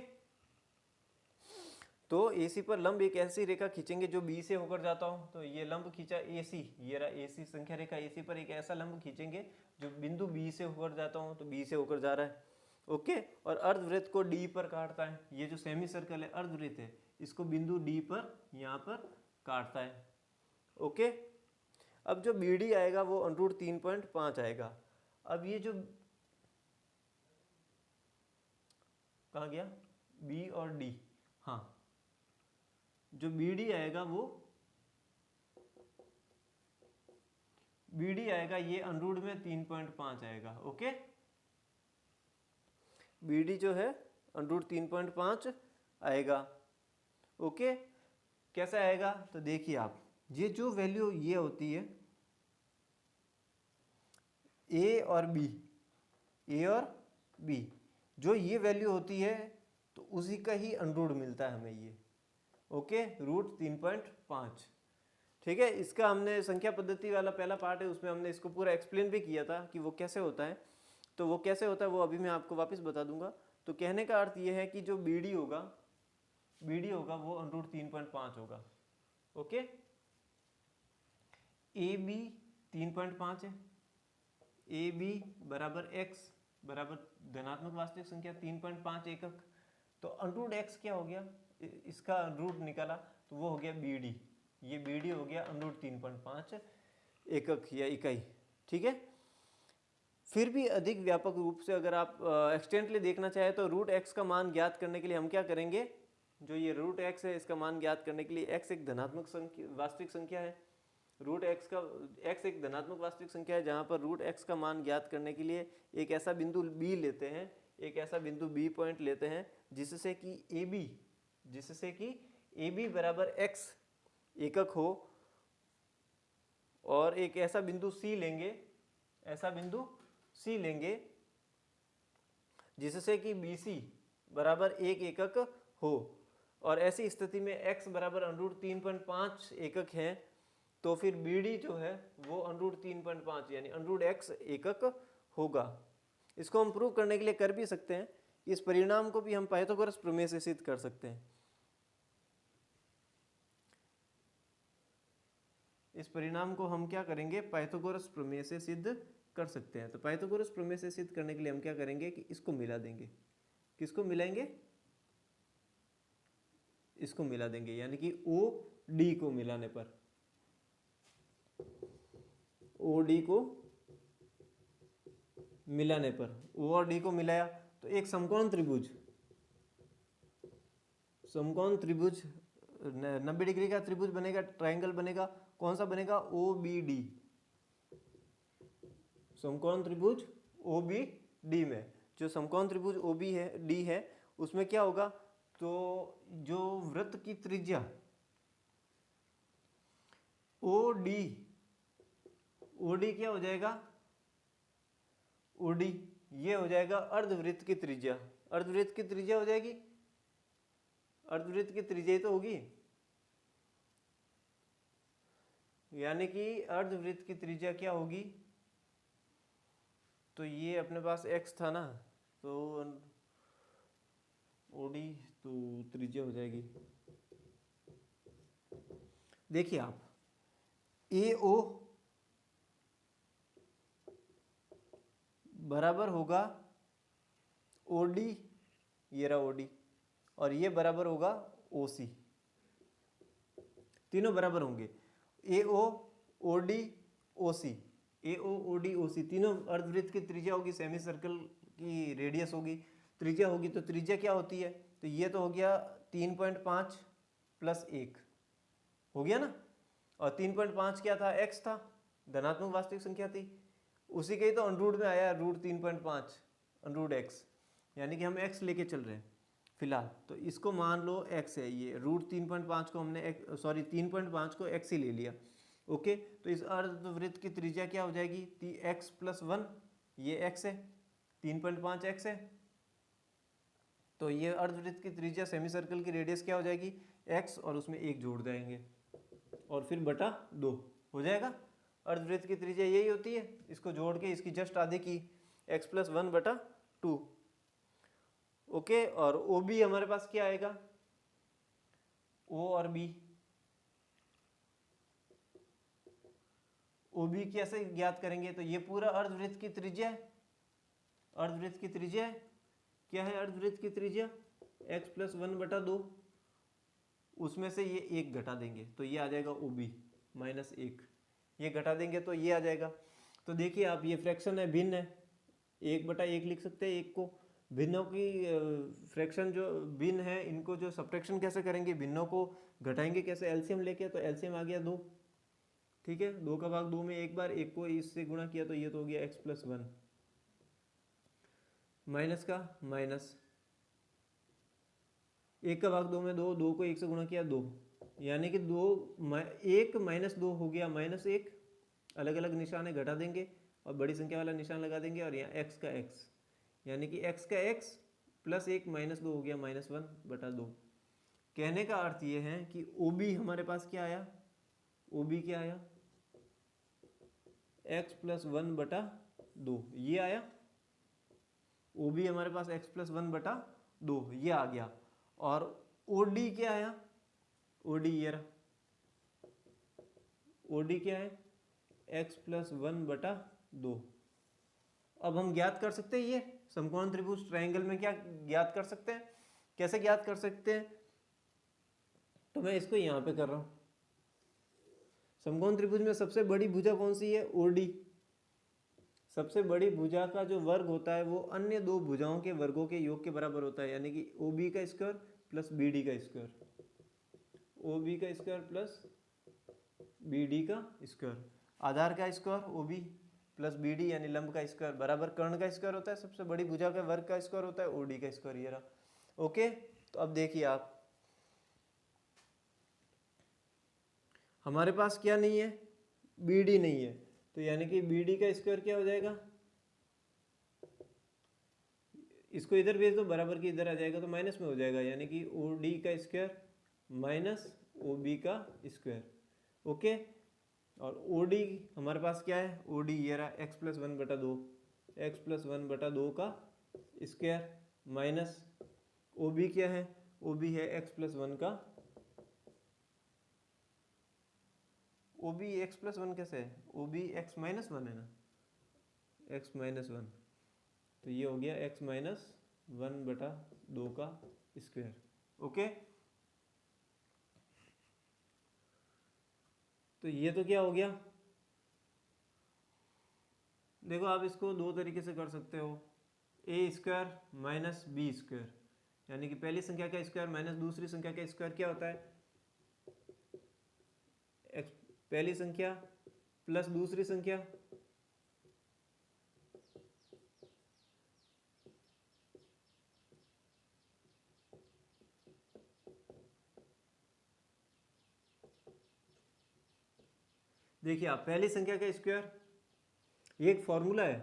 तो AC पर लंब एक ऐसी रेखा खींचेंगे जो B से होकर जाता हो। तो ये लंब खींचा AC, ये रहा AC, संख्या रेखा AC पर एक ऐसा लंब खींचेंगे जो बिंदु B से होकर जाता हो। तो B से होकर जा रहा है। ओके, और अर्धवृत्त को D पर काटता है। ये जो सेमी सर्कल है अर्धवृत्त है, इसको बिंदु D पर यहाँ पर काटता है। ओके, अब जो BD आएगा वो √3.5 आएगा। अब ये जो कहाँ गया B और D, हाँ, जो BD आएगा वो BD आएगा ये √ में 3.5 आएगा। ओके, BD जो है √3.5 आएगा। ओके, कैसा आएगा तो देखिए आप, ये जो वैल्यू ये होती है A और B, A और B, जो ये वैल्यू होती है तो उसी का ही √ मिलता है हमें ये। ओके, √3.5, ठीक है। इसका हमने संख्या पद्धति वाला पहला पार्ट है, उसमें हमने इसको पूरा एक्सप्लेन भी किया था कि वो कैसे होता है। तो वो कैसे होता है वो अभी मैं आपको वापस बता दूंगा। तो कहने का अर्थ ये है कि जो BD होगा वो √3.5 होगा। ओके, AB 3.5 है, AB बराबर x बराबर धनात्मक वास्तविक संख्या 3.5 एकक। तो √x क्या हो गया, इसका रूट निकाला तो वो हो गया BD, ये BD हो गया √3.5 एकक या इकाई, ठीक है। फिर भी अधिक व्यापक रूप से अगर आप एक्सटेंटली देखना चाहे तो √x का मान ज्ञात करने के लिए हम क्या करेंगे, जो ये √x है इसका मान ज्ञात करने के लिए x एक धनात्मक वास्तविक संख्या है, x एक धनात्मक वास्तविक संख्या है, जहाँ पर √x का मान ज्ञात करने के लिए एक ऐसा बिंदु B लेते हैं, एक ऐसा बिंदु B पॉइंट लेते हैं जिससे कि AB बराबर x एकक हो, और एक ऐसा बिंदु C लेंगे जिससे कि BC बराबर 1 एकक हो। और ऐसी स्थिति में x बराबर √3.5 एकक है, तो फिर BD जो है वो √3.5 यानी √x एकक होगा। इसको हम प्रूव करने के लिए कर भी सकते हैं, इस परिणाम को भी हम पाइथागोरस प्रमेय से सिद्ध कर सकते हैं। इस परिणाम को हम क्या करेंगे, पाइथागोरस प्रमेय से सिद्ध कर सकते हैं। तो पाइथागोरस प्रमेय से सिद्ध करने के लिए हम क्या करेंगे कि इसको मिला देंगे। किसको मिलाएंगे, इसको मिला देंगे, यानी कि ओ डी को मिलाने पर, ओ डी को मिलाने पर, ओ और डी को मिलाया तो एक समकोण त्रिभुज, समकोण त्रिभुज 90 डिग्री का त्रिभुज बनेगा, ट्रायंगल बनेगा। कौन सा बनेगा, ओ बी डी, समकोण त्रिभुज ओ बी डी में जो समकोण त्रिभुज ओ बी है डी है उसमें क्या होगा, तो जो वृत्त की त्रिज्या ओ डी क्या हो जाएगा, ओ डी ये हो जाएगा अर्धवृत्त की त्रिज्या। अर्धवृत्त की त्रिज्या हो जाएगी, अर्धवृत्त की त्रिज्या ही तो होगी, यानी कि अर्धवृत्त की त्रिज्या क्या होगी, तो ये अपने पास x था ना, तो ओडी तो त्रिज्या हो जाएगी। देखिए आप ए ओ बराबर होगा ओडी, ये रहा ओडी, और ये बराबर होगा ओसी, तीनों बराबर होंगे। ए ओ ओ डी ओ सी, ए ओ ओ डी ओ सी, तीनों अर्धवृत्त की त्रिज्या होगी, सेमी सर्कल की रेडियस होगी, त्रिज्या होगी। तो त्रिज्या क्या होती है, तो ये तो हो गया 3.5 प्लस 1 हो गया ना, और 3.5 क्या था, x था, धनात्मक वास्तविक संख्या थी, उसी के ही तो अंडरूट में आया रूट 3.5 अंडरूट x, यानी कि हम x लेके चल रहे हैं फिलहाल। तो इसको मान लो x है, ये रूट 3.5 को हमने 3.5 को x ही ले लिया। ओके, तो इस अर्धवृत्त की त्रिज्या क्या हो जाएगी, x प्लस 1, ये x है, 3.5 x है, तो ये अर्धवृत्त की त्रिज्या सेमी सर्कल की रेडियस क्या हो जाएगी, x, और उसमें 1 जोड़ देंगे और फिर बटा 2 हो जाएगा। अर्धवृत्त की त्रिज्या यही होती है, इसको जोड़ के इसकी जस्ट आधे की, x प्लस 1 बटा 2। ओके, और ओ बी हमारे पास क्या आएगा, ओ और बी, ओ बी कैसे ज्ञात करेंगे, तो ये पूरा अर्धवृत्त की त्रिज्या है, अर्धवृत्त की त्रिज्या है, क्या है अर्धवृत्त की त्रिज्या, x प्लस 1 बटा 2, उसमें से ये 1 घटा देंगे तो ये आ जाएगा ओ बी माइनस 1, ये घटा देंगे तो ये आ जाएगा। तो देखिए आप, ये फ्रैक्शन है, भिन्न है, 1/1 लिख सकते हैं, 1 को भिन्नों की फ्रैक्शन जो भिन्न है इनको जो सब्ट्रैक्शन कैसे करेंगे, भिन्नों को घटाएंगे कैसे, एलसीएम लेके, तो एलसीएम आ गया 2, ठीक है, 2 का भाग 2 में एक बार, 1 को इससे गुणा किया तो ये तो हो गया x प्लस 1, माइनस का माइनस, 1 का भाग 2 में 2, 2 को 1 से गुणा किया 2, यानी कि 1 माइनस 2 हो गया माइनस 1, अलग अलग निशान है, घटा देंगे और बड़ी संख्या वाला निशान लगा देंगे, और यहाँ x का x, यानी कि x का x प्लस 1 माइनस 2 हो गया माइनस 1 बटा 2। कहने का अर्थ ये है कि OB हमारे पास क्या आया, OB क्या आया, x प्लस 1 बटा 2 ये आया, OB हमारे पास x प्लस 1 बटा 2 ये आ गया। और OD क्या आया, OD ये रहा, OD क्या है, x प्लस 1 बटा 2। अब हम ज्ञात कर सकते हैं ये समकोण त्रिभुज ट्रायंगल में, क्या ज्ञात कर सकते हैं, कैसे ज्ञात कर सकते हैं, तो मैं इसको यहाँ पे कर रहा हूँ। समकोण त्रिभुज में सबसे बड़ी भुजा कौन सी है, OD। सबसे बड़ी भुजा का जो वर्ग होता है वो अन्य दो भुजाओं के वर्गों के योग के बराबर होता है, यानी कि OB का स्क्वायर प्लस BD का स्क्वायर, OB का स्क्वायर प्लस BD का स्क्वायर, आधार का स्क्वायर OB प्लस BD यानी लंब का स्क्वायर बराबर कर्ण का स्क्वायर होता है, सबसे बड़ी भुजा का वर्ग का स्क्वायर होता है OD का स्क्वायर, ये रहा। ओके, तो अब देखिए आप, हमारे पास क्या नहीं है, BD नहीं है, तो यानी कि BD का स्क्वायर क्या हो जाएगा, इसको इधर भेज दो, बराबर की इधर आ जाएगा तो माइनस में हो जाएगा, यानी कि OD का स्क्वायर माइनस OB का स्क्वायर। ओके, और OD हमारे पास क्या है, OD ये रहा x प्लस 1 बटा 2, x प्लस 1 बटा 2 का स्क्वायर माइनस OB क्या है, OB है x प्लस 1 का O B x plus one कैसे है, O B x minus one है ना, एक्स माइनस वन, तो ये हो गया एक्स माइनस वन बटा दो का स्क्वायर। ओके, तो ये तो क्या हो गया, देखो आप इसको दो तरीके से कर सकते हो, ए स्क्वायर माइनस बी स्क्वायर, यानी कि पहली संख्या का स्क्वायर माइनस दूसरी संख्या का स्क्वायर क्या होता है, पहली संख्या प्लस दूसरी संख्या देखिए आप पहली संख्या का स्क्वायर, ये एक फॉर्मूला है,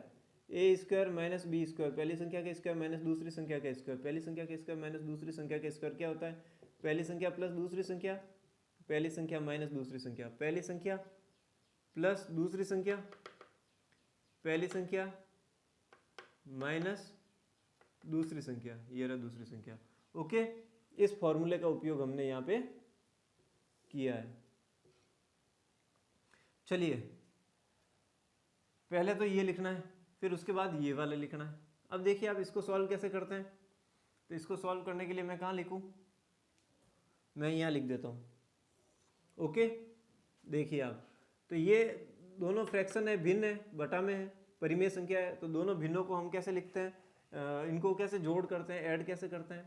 ए स्क्वायर माइनस बी स्क्वायर, पहली संख्या का स्क्वायर माइनस दूसरी संख्या का स्क्वायर, पहली संख्या का स्क्वायर माइनस दूसरी संख्या का स्क्वायर क्या होता है, पहली संख्या प्लस दूसरी संख्या, पहली संख्या माइनस दूसरी संख्या, पहली संख्या प्लस दूसरी संख्या, पहली संख्या माइनस दूसरी संख्या, ये रहा दूसरी संख्या। ओके, इस फॉर्मूले का उपयोग हमने यहाँ पे किया है। चलिए पहले तो ये लिखना है, फिर उसके बाद ये वाला लिखना है। अब देखिए आप इसको सॉल्व कैसे करते हैं, तो इसको सॉल्व करने के लिए मैं कहाँ लिखूँ, मैं यहाँ लिख देता हूँ। ओके, देखिए आप, तो ये दोनों फ्रैक्शन है, भिन्न है, बटा में है, परिमेय संख्या है, तो दोनों भिन्नों को हम कैसे लिखते हैं, इनको कैसे जोड़ करते हैं, ऐड कैसे करते हैं,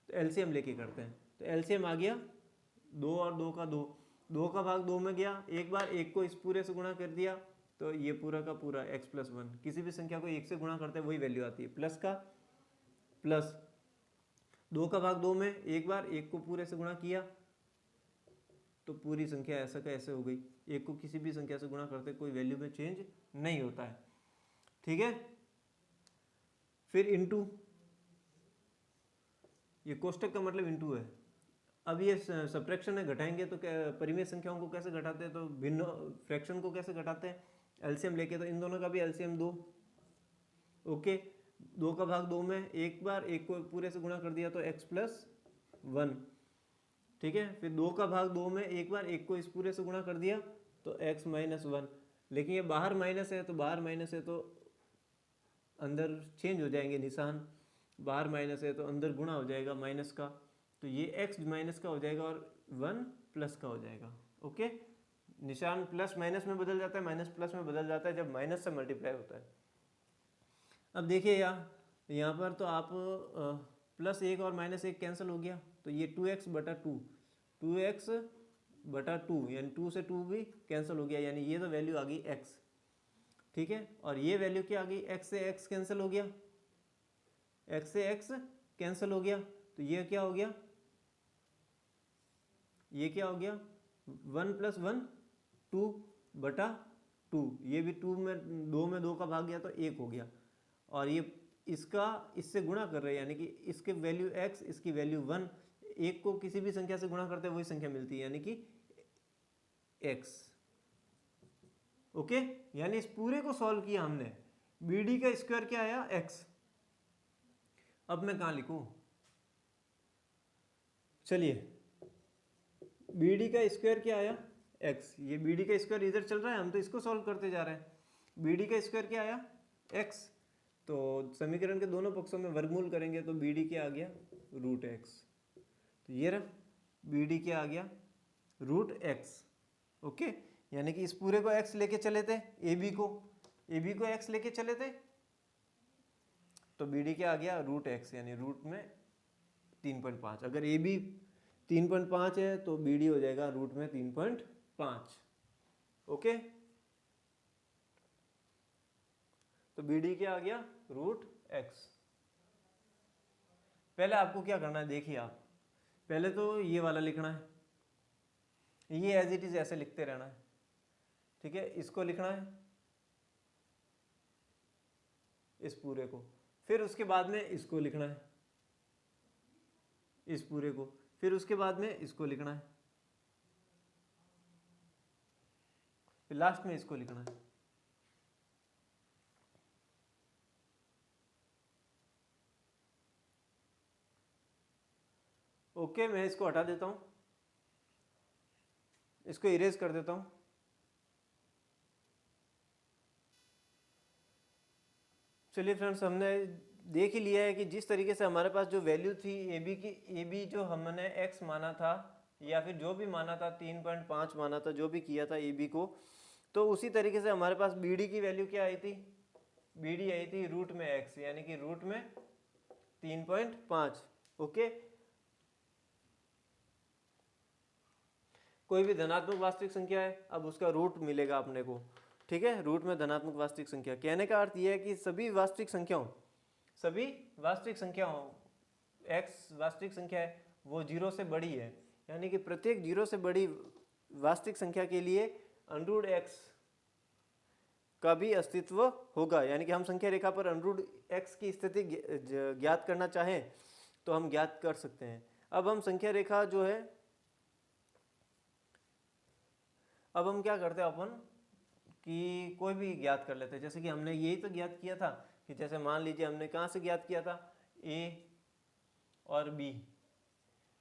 तो एलसीएम लेके करते हैं। तो एलसीएम आ गया दो और दो का दो, दो का भाग दो में गया, एक बार एक को इस पूरे से गुणा कर दिया, तो ये पूरा का पूरा एक्स प्लस वन, किसी भी संख्या को एक से गुणा करते हैं वही वैल्यू आती है, प्लस का प्लस, दो का भाग दो में एक बार एक को पूरे से गुणा किया तो पूरी संख्या ऐसा का ऐसे हो गई, एक को किसी भी संख्या से गुणा करते कोई वैल्यू में चेंज नहीं होता है। ठीक है, फिर इनटू, ये कोष्टक का मतलब इनटू है। अब ये सब्ट्रैक्शन है, घटाएंगे तो परिमेय संख्याओं को कैसे घटाते हैं, तो भिन्न फ्रैक्शन को कैसे घटाते हैं, एलसीएम लेके, तो इन दोनों का भी एलसीएम दो। ओके, दो का भाग दो में एक बार एक को पूरे से गुणा कर दिया तो एक्स प्लस वन। ठीक है, फिर दो का भाग दो में एक बार एक को इस पूरे से गुणा कर दिया तो एक्स माइनस वन, लेकिन ये बाहर माइनस है, तो बाहर माइनस है तो अंदर चेंज हो जाएंगे निशान, बाहर माइनस है तो अंदर गुणा हो जाएगा माइनस का, तो ये एक्स माइनस का हो जाएगा और वन प्लस का हो जाएगा। ओके, निशान प्लस माइनस में बदल जाता है, माइनस प्लस में बदल जाता है जब माइनस से मल्टीप्लाई होता है। अब देखिए यहाँ पर तो आप प्लस एक और माइनस एक कैंसिल हो गया, तो ये टू एक्स बटा टू, टू एक्स बटा टू, यानी टू से टू भी कैंसिल हो गया, यानी ये तो वैल्यू आ गई एक्स। ठीक है, और ये वैल्यू क्या आ गई, एक्स से एक्स कैंसिल हो गया, एक्स से एक्स कैंसिल हो गया, तो ये क्या हो गया, ये क्या हो गया, वन प्लस वन टू बटा टू, ये भी टू में दो का भाग गया तो एक हो गया, और ये इसका इससे गुणा कर रहे हैं, यानी कि इसके वैल्यू एक्स, इसकी वैल्यू वन, एक को किसी भी संख्या से गुणा करते हैं वही संख्या मिलती है, यानी कि एक्स। ओके, यानी इस पूरे को सॉल्व किया हमने, बी का स्क्वायर क्या आया, एक्स। अब मैं कहाँ लिखूं, चलिए बी का स्क्वायर क्या आया, एक्स, ये बी का स्क्वायर इधर चल रहा है, हम तो इसको सॉल्व करते जा रहे हैं, बी का स्क्वायर क्या आया, एक्स, तो समीकरण के दोनों पक्षों में वर्गमूल करेंगे तो बी क्या आ गया, रूट एक्स, तो ये रहा बी क्या आ गया, रूट एक्स। ओके, यानी कि इस पूरे को एक्स लेके चले थे, ए बी को एक्स लेके चले थे, तो बी क्या आ गया, रूट एक्स, यानी रूट में 3.5, अगर ए बी 3.5 है तो बी हो जाएगा रूट में 3.5। ओके, तो बी क्या आ गया, रूट एक्स। पहले आपको क्या करना है, देखिए आप पहले तो ये वाला लिखना है, ये एज इट इज ऐसे लिखते रहना है। ठीक है, इसको लिखना है, इस पूरे को, फिर उसके बाद में इसको लिखना है, इस पूरे को, फिर उसके बाद में इसको लिखना है, फिर लास्ट में इसको लिखना है। ओके, मैं इसको हटा देता हूं, इसको इरेज कर देता हूं। चलिए फ्रेंड्स, हमने देख ही लिया है कि जिस तरीके से हमारे पास जो वैल्यू थी ए बी की, ए बी जो हमने एक्स माना था या फिर जो भी माना था 3.5 माना था, जो भी किया था ए बी को, तो उसी तरीके से हमारे पास बी डी की वैल्यू क्या आई थी, बी डी आई थी रूट में एक्स, यानी कि रूट में 3.5। ओके, कोई भी धनात्मक वास्तविक संख्या है, अब उसका रूट मिलेगा अपने को, ठीक है, रूट में धनात्मक वास्तविक संख्या। कहने का अर्थ यह है कि सभी वास्तविक संख्याओं x वास्तविक संख्या है, वो जीरो से बड़ी है, यानी कि प्रत्येक जीरो से बड़ी वास्तविक संख्या के लिए अंडरूट x का भी अस्तित्व होगा। यानी कि हम संख्या रेखा पर अंडरूट x की स्थिति ज्ञात करना चाहें तो हम ज्ञात कर सकते हैं। अब हम संख्या रेखा जो है, अब हम क्या करते हैं अपन कि कोई भी ज्ञात कर लेते हैं। जैसे कि हमने यही तो ज्ञात किया था कि जैसे मान लीजिए हमने कहाँ से ज्ञात किया था, a और b।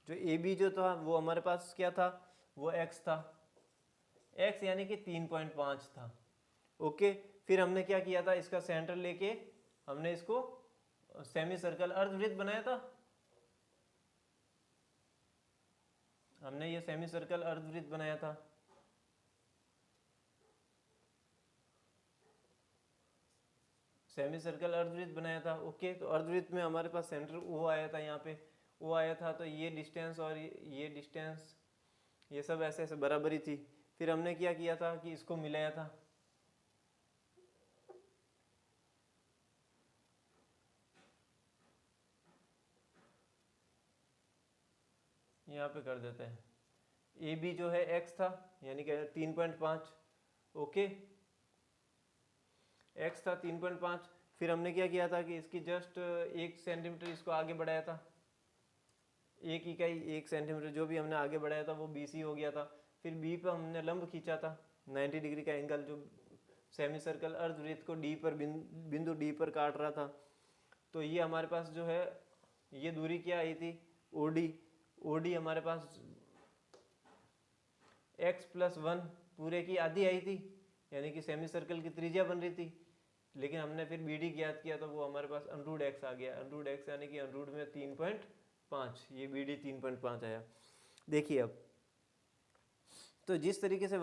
जो ए बी जो था वो हमारे पास क्या था, वो x था, x यानी कि 3.5 था। ओके, फिर हमने क्या किया था, इसका सेंटर लेके हमने इसको सेमी सर्कल अर्धवृत्त बनाया था। हमने ये सेमी सर्कल अर्धवृत्त बनाया था। सेमी सर्कल अर्धवृत्त बनाया था। ओके, तो अर्धवृत्त में हमारे पास सेंटर ओ आया था, यहाँ पे ओ आया था, तो ये डिस्टेंस और ये डिस्टेंस ये सब ऐसे ऐसे बराबरी थी। फिर हमने क्या किया था कि इसको मिलाया था, यहाँ पे कर देते हैं, ए बी जो है x था यानी कि 3.5। ओके, x था 3.5। फिर हमने क्या किया था कि इसकी जस्ट 1 सेंटीमीटर इसको आगे बढ़ाया था, 1 इकाई 1 सेंटीमीटर जो भी हमने आगे बढ़ाया था वो BC हो गया था। फिर B पर हमने लंब खींचा था 90 डिग्री का एंगल, जो सेमी सर्कल अर्धवृत्त को D पर बिंदु D पर काट रहा था। तो ये हमारे पास जो है ये दूरी क्या आई थी, OD। OD हमारे पास x+1 पूरे की आधी आई थी, यानी कि सेमी सर्कल की त्रिज्या बन रही थी। लेकिन हमने फिर BD ज्ञात किया तो वो हमारे पास अंडरूट x आ गया, अंडरूट x यानी कि अंडरूट में 3.5, ये BD 3.5 आया। देखिए अब तो जिस तरीके से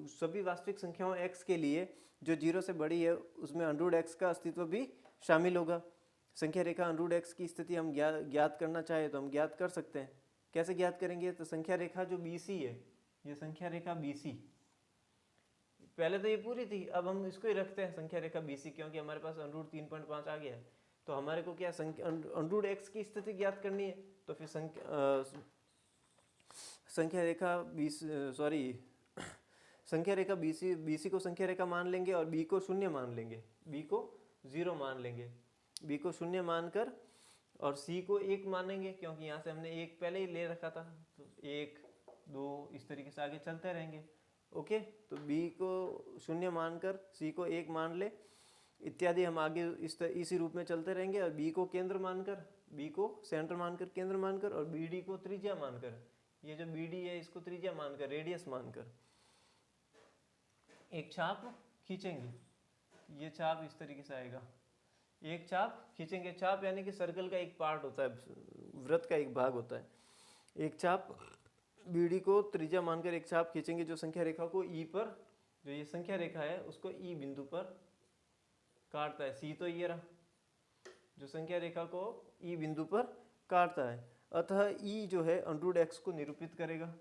सभी वास्तविक संख्याओं x के लिए जो जीरो से बड़ी है उसमें अंडरूट x का अस्तित्व भी शामिल होगा। संख्या रेखा अंडरूट x की स्थिति हम ज्ञात करना चाहे तो हम ज्ञात कर सकते हैं। कैसे ज्ञात करेंगे, तो संख्या रेखा जो BC है, ये संख्या रेखा BC, पहले तो ये पूरी थी, अब हम इसको ही रखते हैं संख्या रेखा BC, क्योंकि हमारे पास अंडरूट 3.5 आ गया है। तो हमारे को क्या अंडरूट x की स्थिति ज्ञात करनी है, तो फिर संख्या रेखा संख्या रेखा BC को संख्या रेखा मान लेंगे और B को शून्य मान लेंगे, B को 0 मान लेंगे, B को शून्य मानकर और C को 1 मानेंगे, क्योंकि यहाँ से हमने 1 पहले ही ले रखा था। तो 1 2 इस तरीके से आगे चलते रहेंगे। ओके, तो B को शून्य मानकर C को 1 मान ले इत्यादि, हम आगे इसी रूप में चलते रहेंगे। और B को केंद्र मानकर, B को सेंटर मानकर, केंद्र मानकर, और BD को त्रिज्या मानकर, ये जो BD है इसको त्रिज्या मानकर, रेडियस मानकर एक छाप खींचेंगे। ये छाप इस तरीके से आएगा, एक छाप खींचेंगे। छाप यानी कि सर्कल का एक पार्ट होता है, वृत्त का एक भाग होता है। एक छाप BD को त्रिज्या मानकर एक छाप खींचेंगे जो संख्या रेखा को E पर, जो ये संख्या रेखा है उसको E बिंदु पर काटता है। C तो ये रहा जो संख्या रेखा को E बिंदु पर काटता है। अतः E जो है अंडरूट x को निरूपित करेगा,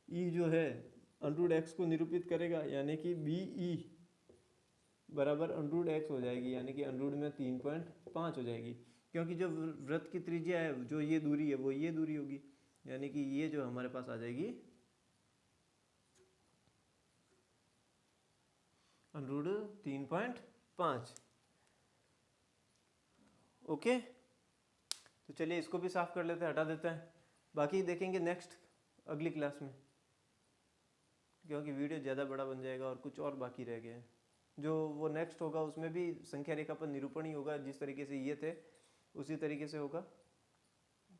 E जो है अंडरूट x को निरूपित करेगा, यानी कि BE बराबर अंडरूट x हो जाएगी, यानी कि अंडरूट में 3.5 हो जाएगी, क्योंकि जो वृत्त की त्रिज्या है, जो ये दूरी है, वो ये दूरी होगी, यानी कि ये जो हमारे पास आ जाएगी अंडरूट 3.5। ओके, तो चलिए इसको भी साफ कर लेते हैं, हटा देते हैं, बाकी देखेंगे नेक्स्ट अगली क्लास में, क्योंकि वीडियो ज़्यादा बड़ा बन जाएगा और कुछ और बाकी रह गया है। जो वो नेक्स्ट होगा उसमें भी संख्या रेखा पर निरूपण ही होगा, जिस तरीके से ये थे उसी तरीके से होगा।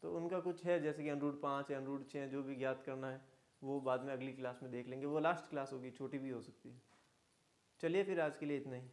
तो उनका कुछ है, जैसे कि अंडरूट 5 या अंडरूट 6 जो भी ज्ञात करना है वो बाद में अगली क्लास में देख लेंगे, वो लास्ट क्लास होगी, छोटी भी हो सकती है। चलिए फिर आज के लिए इतना ही।